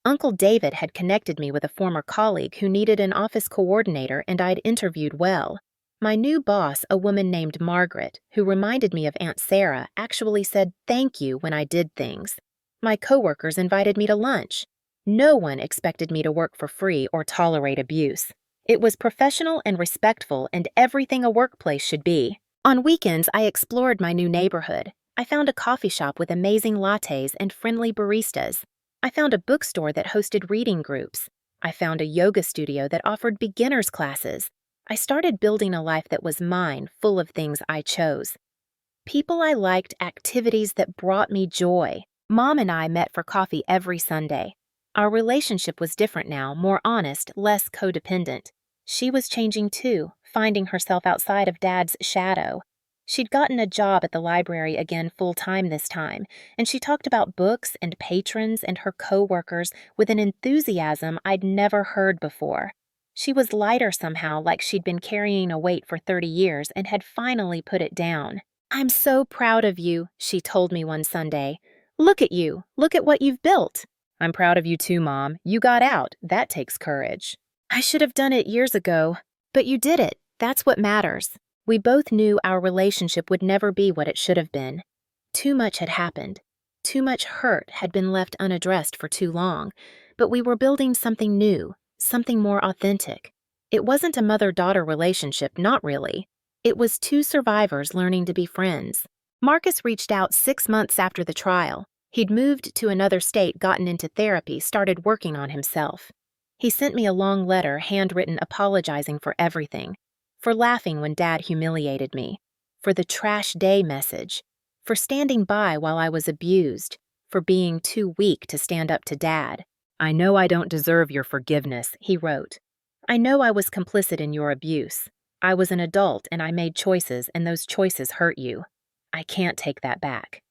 Uncle David had connected me with a former colleague who needed an office coordinator, and I'd interviewed well. My new boss, a woman named Margaret, who reminded me of Aunt Sarah, actually said thank you when I did things. My coworkers invited me to lunch. No one expected me to work for free or tolerate abuse. It was professional and respectful, and everything a workplace should be. On weekends, I explored my new neighborhood. I found a coffee shop with amazing lattes and friendly baristas. I found a bookstore that hosted reading groups. I found a yoga studio that offered beginners classes. I started building a life that was mine, full of things I chose. People I liked, activities that brought me joy. Mom and I met for coffee every Sunday. Our relationship was different now, more honest, less codependent. She was changing too, finding herself outside of Dad's shadow. She'd gotten a job at the library again full-time this time, and she talked about books and patrons and her co-workers with an enthusiasm I'd never heard before. She was lighter somehow, like she'd been carrying a weight for 30 years and had finally put it down. "I'm so proud of you," she told me one Sunday. "Look at you. Look at what you've built." "I'm proud of you too, Mom. You got out. That takes courage." "I should have done it years ago. But you did it. That's what matters." We both knew our relationship would never be what it should have been. Too much had happened. Too much hurt had been left unaddressed for too long. But we were building something new, something more authentic. It wasn't a mother-daughter relationship, not really. It was two survivors learning to be friends. Marcus reached out 6 months after the trial. He'd moved to another state, gotten into therapy, started working on himself. He sent me a long letter, handwritten, apologizing for everything. For laughing when Dad humiliated me. For the trash day message. For standing by while I was abused. For being too weak to stand up to Dad. "I know I don't deserve your forgiveness," he wrote. "I know I was complicit in your abuse. I was an adult and I made choices, and those choices hurt you. I can't take that back.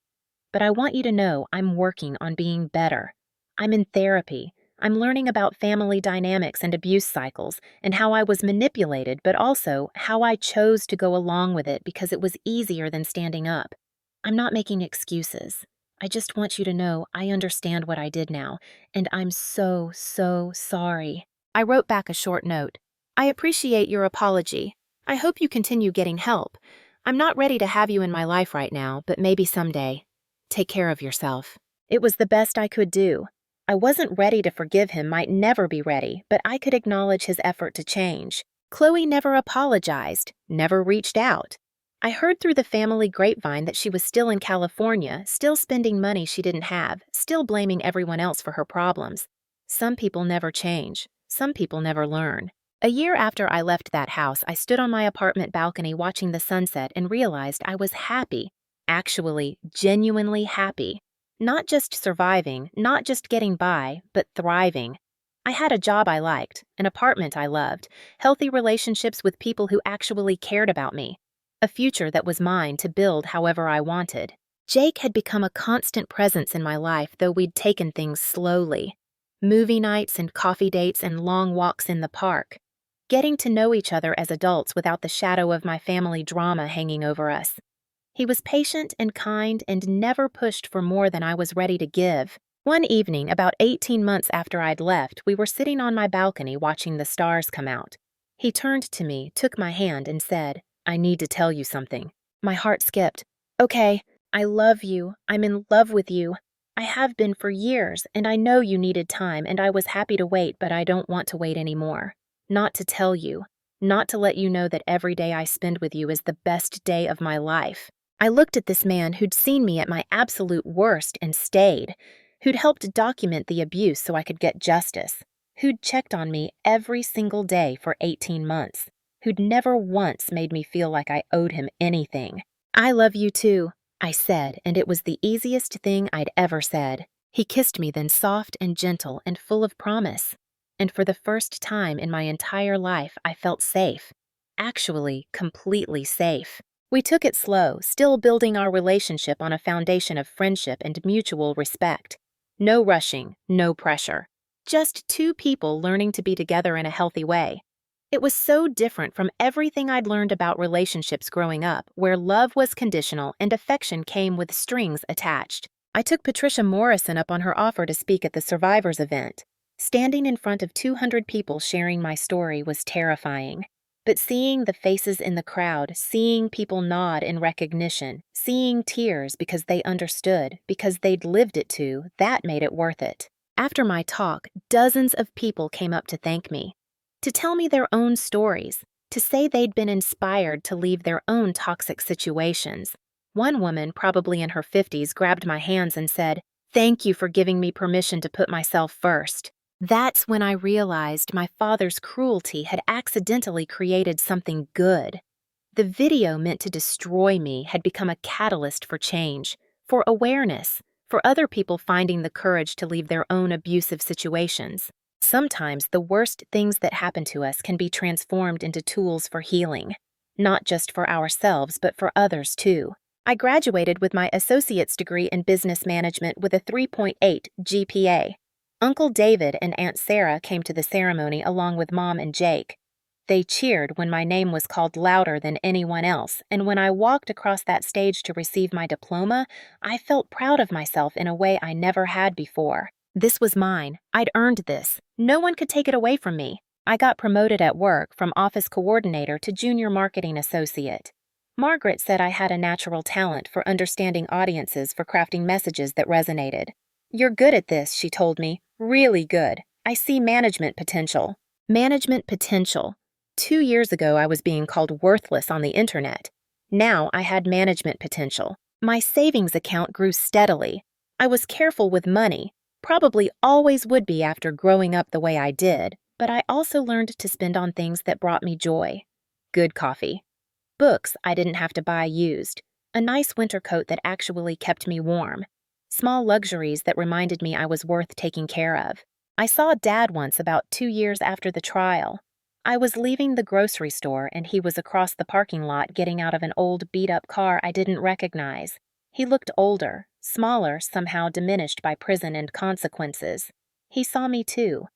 But I want you to know I'm working on being better. I'm in therapy. I'm learning about family dynamics and abuse cycles, and how I was manipulated, but also how I chose to go along with it because it was easier than standing up. I'm not making excuses. I just want you to know I understand what I did now, and I'm so, so sorry." I wrote back a short note. "I appreciate your apology. I hope you continue getting help. I'm not ready to have you in my life right now, but maybe someday. Take care of yourself." It was the best I could do. I wasn't ready to forgive him, might never be ready, but I could acknowledge his effort to change. Chloe never apologized, never reached out. I heard through the family grapevine that she was still in California, still spending money she didn't have, still blaming everyone else for her problems. Some people never change. Some people never learn. A year after I left that house, I stood on my apartment balcony watching the sunset and realized I was happy. actually, genuinely happy. Not just surviving, not just getting by, but thriving. I had a job I liked, an apartment I loved, healthy relationships with people who actually cared about me, a future that was mine to build however I wanted. Jake had become a constant presence in my life, though we'd taken things slowly. Movie nights and coffee dates and long walks in the park. Getting to know each other as adults without the shadow of my family drama hanging over us. He was patient and kind and never pushed for more than I was ready to give. One evening, about 18 months after I'd left, we were sitting on my balcony watching the stars come out. He turned to me, took my hand, and said, "I need to tell you something." My heart skipped. "Okay, I love you. I'm in love with you. I have been for years, and I know you needed time, and I was happy to wait, but I don't want to wait anymore. Not to tell you. Not to let you know that every day I spend with you is the best day of my life." I looked at this man who'd seen me at my absolute worst and stayed, who'd helped document the abuse so I could get justice, who'd checked on me every single day for 18 months, who'd never once made me feel like I owed him anything. "I love you too," I said, and it was the easiest thing I'd ever said. He kissed me then, soft and gentle and full of promise. And for the first time in my entire life, I felt safe. Actually, completely safe. We took it slow, still building our relationship on a foundation of friendship and mutual respect. No rushing, no pressure. Just two people learning to be together in a healthy way. It was so different from everything I'd learned about relationships growing up, where love was conditional and affection came with strings attached. I took Patricia Morrison up on her offer to speak at the Survivors event. Standing in front of 200 people sharing my story was terrifying. But seeing the faces in the crowd, seeing people nod in recognition, seeing tears because they understood, because they'd lived it too, that made it worth it. After my talk, dozens of people came up to thank me, to tell me their own stories, to say they'd been inspired to leave their own toxic situations. One woman, probably in her 50s, grabbed my hands and said, "Thank you for giving me permission to put myself first." That's when I realized my father's cruelty had accidentally created something good. The video meant to destroy me had become a catalyst for change, for awareness, for other people finding the courage to leave their own abusive situations. Sometimes the worst things that happen to us can be transformed into tools for healing, not just for ourselves, but for others too. I graduated with my associate's degree in business management with a 3.8 GPA. Uncle David and Aunt Sarah came to the ceremony along with Mom and Jake. They cheered when my name was called louder than anyone else, and when I walked across that stage to receive my diploma, I felt proud of myself in a way I never had before. This was mine. I'd earned this. No one could take it away from me. I got promoted at work from office coordinator to junior marketing associate. Margaret said I had a natural talent for understanding audiences, for crafting messages that resonated. "You're good at this," she told me. "Really good. I see management potential." Management potential. 2 years ago, I was being called worthless on the internet. Now I had management potential. My savings account grew steadily. I was careful with money, probably always would be after growing up the way I did, but I also learned to spend on things that brought me joy. Good coffee. Books I didn't have to buy used. A nice winter coat that actually kept me warm. Small luxuries that reminded me I was worth taking care of. I saw Dad once about 2 years after the trial. I was leaving the grocery store and he was across the parking lot getting out of an old beat-up car I didn't recognize. He looked older, smaller, somehow diminished by prison and consequences. He saw me too.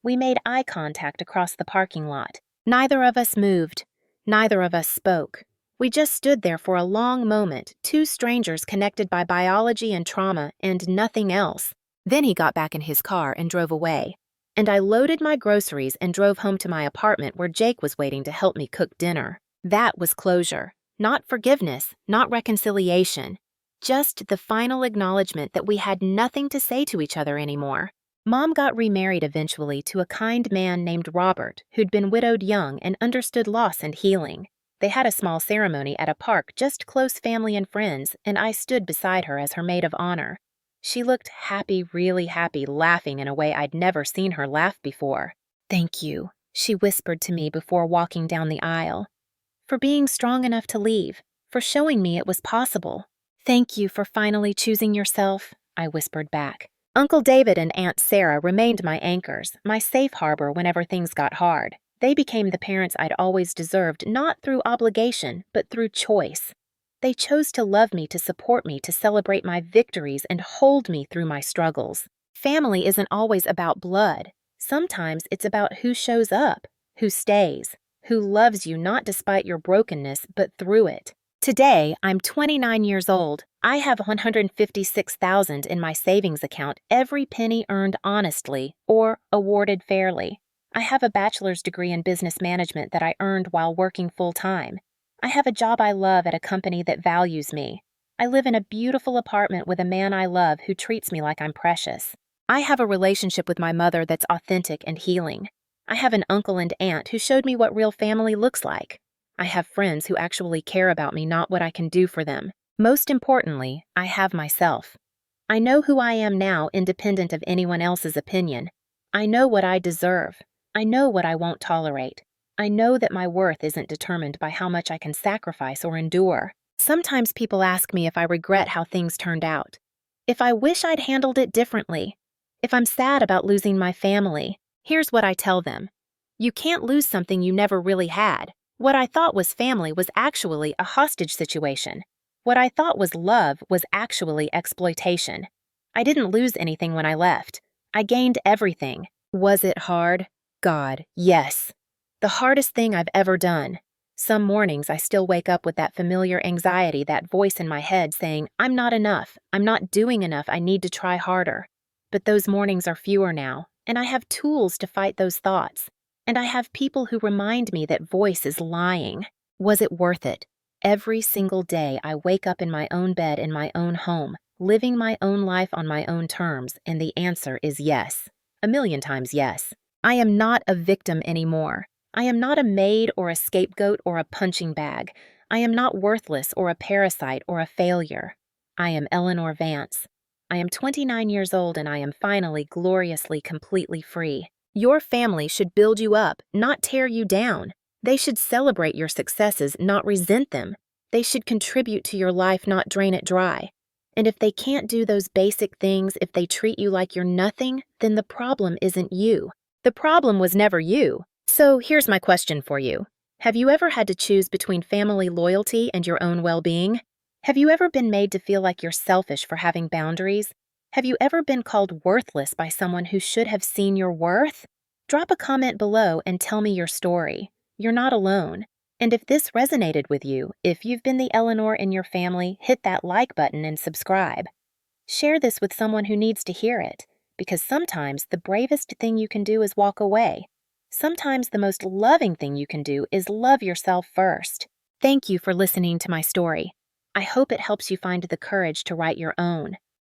We made eye contact across the parking lot. Neither of us moved. Neither of us spoke. We just stood there for a long moment, two strangers connected by biology and trauma and nothing else. Then he got back in his car and drove away. And I loaded my groceries and drove home to my apartment where Jake was waiting to help me cook dinner. That was closure. Not forgiveness, not reconciliation. Just the final acknowledgement that we had nothing to say to each other anymore. Mom got remarried eventually to a kind man named Robert, who'd been widowed young and understood loss and healing. They had a small ceremony at a park, just close family and friends, and I stood beside her as her maid of honor. She looked happy, really happy, laughing in a way I'd never seen her laugh before. "Thank you," she whispered to me before walking down the aisle. "For being strong enough to leave, for showing me it was possible. Thank you for finally choosing yourself, I whispered back. Uncle David and Aunt Sarah remained my anchors, my safe harbor whenever things got hard. They became the parents I'd always deserved, not through obligation, but through choice. They chose to love me, to support me, to celebrate my victories, and hold me through my struggles. Family isn't always about blood. Sometimes it's about who shows up, who stays, who loves you not despite your brokenness, but through it. Today, I'm 29 years old. I have $156,000 in my savings account, every penny earned honestly or awarded fairly. I have a bachelor's degree in business management that I earned while working full-time. I have a job I love at a company that values me. I live in a beautiful apartment with a man I love who treats me like I'm precious. I have a relationship with my mother that's authentic and healing. I have an uncle and aunt who showed me what real family looks like. I have friends who actually care about me, not what I can do for them. Most importantly, I have myself. I know who I am now, independent of anyone else's opinion. I know what I deserve. I know what I won't tolerate. I know that my worth isn't determined by how much I can sacrifice or endure. Sometimes people ask me if I regret how things turned out, if I wish I'd handled it differently, if I'm sad about losing my family. Here's what I tell them. You can't lose something you never really had. What I thought was family was actually a hostage situation. What I thought was love was actually exploitation. I didn't lose anything when I left. I gained everything. Was it hard? God, yes. The hardest thing I've ever done. Some mornings I still wake up with that familiar anxiety, that voice in my head saying, I'm not enough, I'm not doing enough, I need to try harder. But those mornings are fewer now, and I have tools to fight those thoughts. And I have people who remind me that voice is lying. Was it worth it? Every single day I wake up in my own bed in my own home, living my own life on my own terms, and the answer is yes. 1,000,000 times yes. I am not a victim anymore. I am not a maid or a scapegoat or a punching bag. I am not worthless or a parasite or a failure. I am Eleanor Vance. I am 29 years old and I am finally, gloriously, completely free. Your family should build you up, not tear you down. They should celebrate your successes, not resent them. They should contribute to your life, not drain it dry. And if they can't do those basic things, if they treat you like you're nothing, then the problem isn't you. The problem was never you. So here's my question for you. Have you ever had to choose between family loyalty and your own well-being? Have you ever been made to feel like you're selfish for having boundaries? Have you ever been called worthless by someone who should have seen your worth? Drop a comment below and tell me your story. You're not alone. And if this resonated with you, if you've been the Eleanor in your family, hit that like button and subscribe. Share this with someone who needs to hear it, because sometimes the bravest thing you can do is walk away. Sometimes the most loving thing you can do is love yourself first. Thank you for listening to my story. I hope it helps you find the courage to write your own.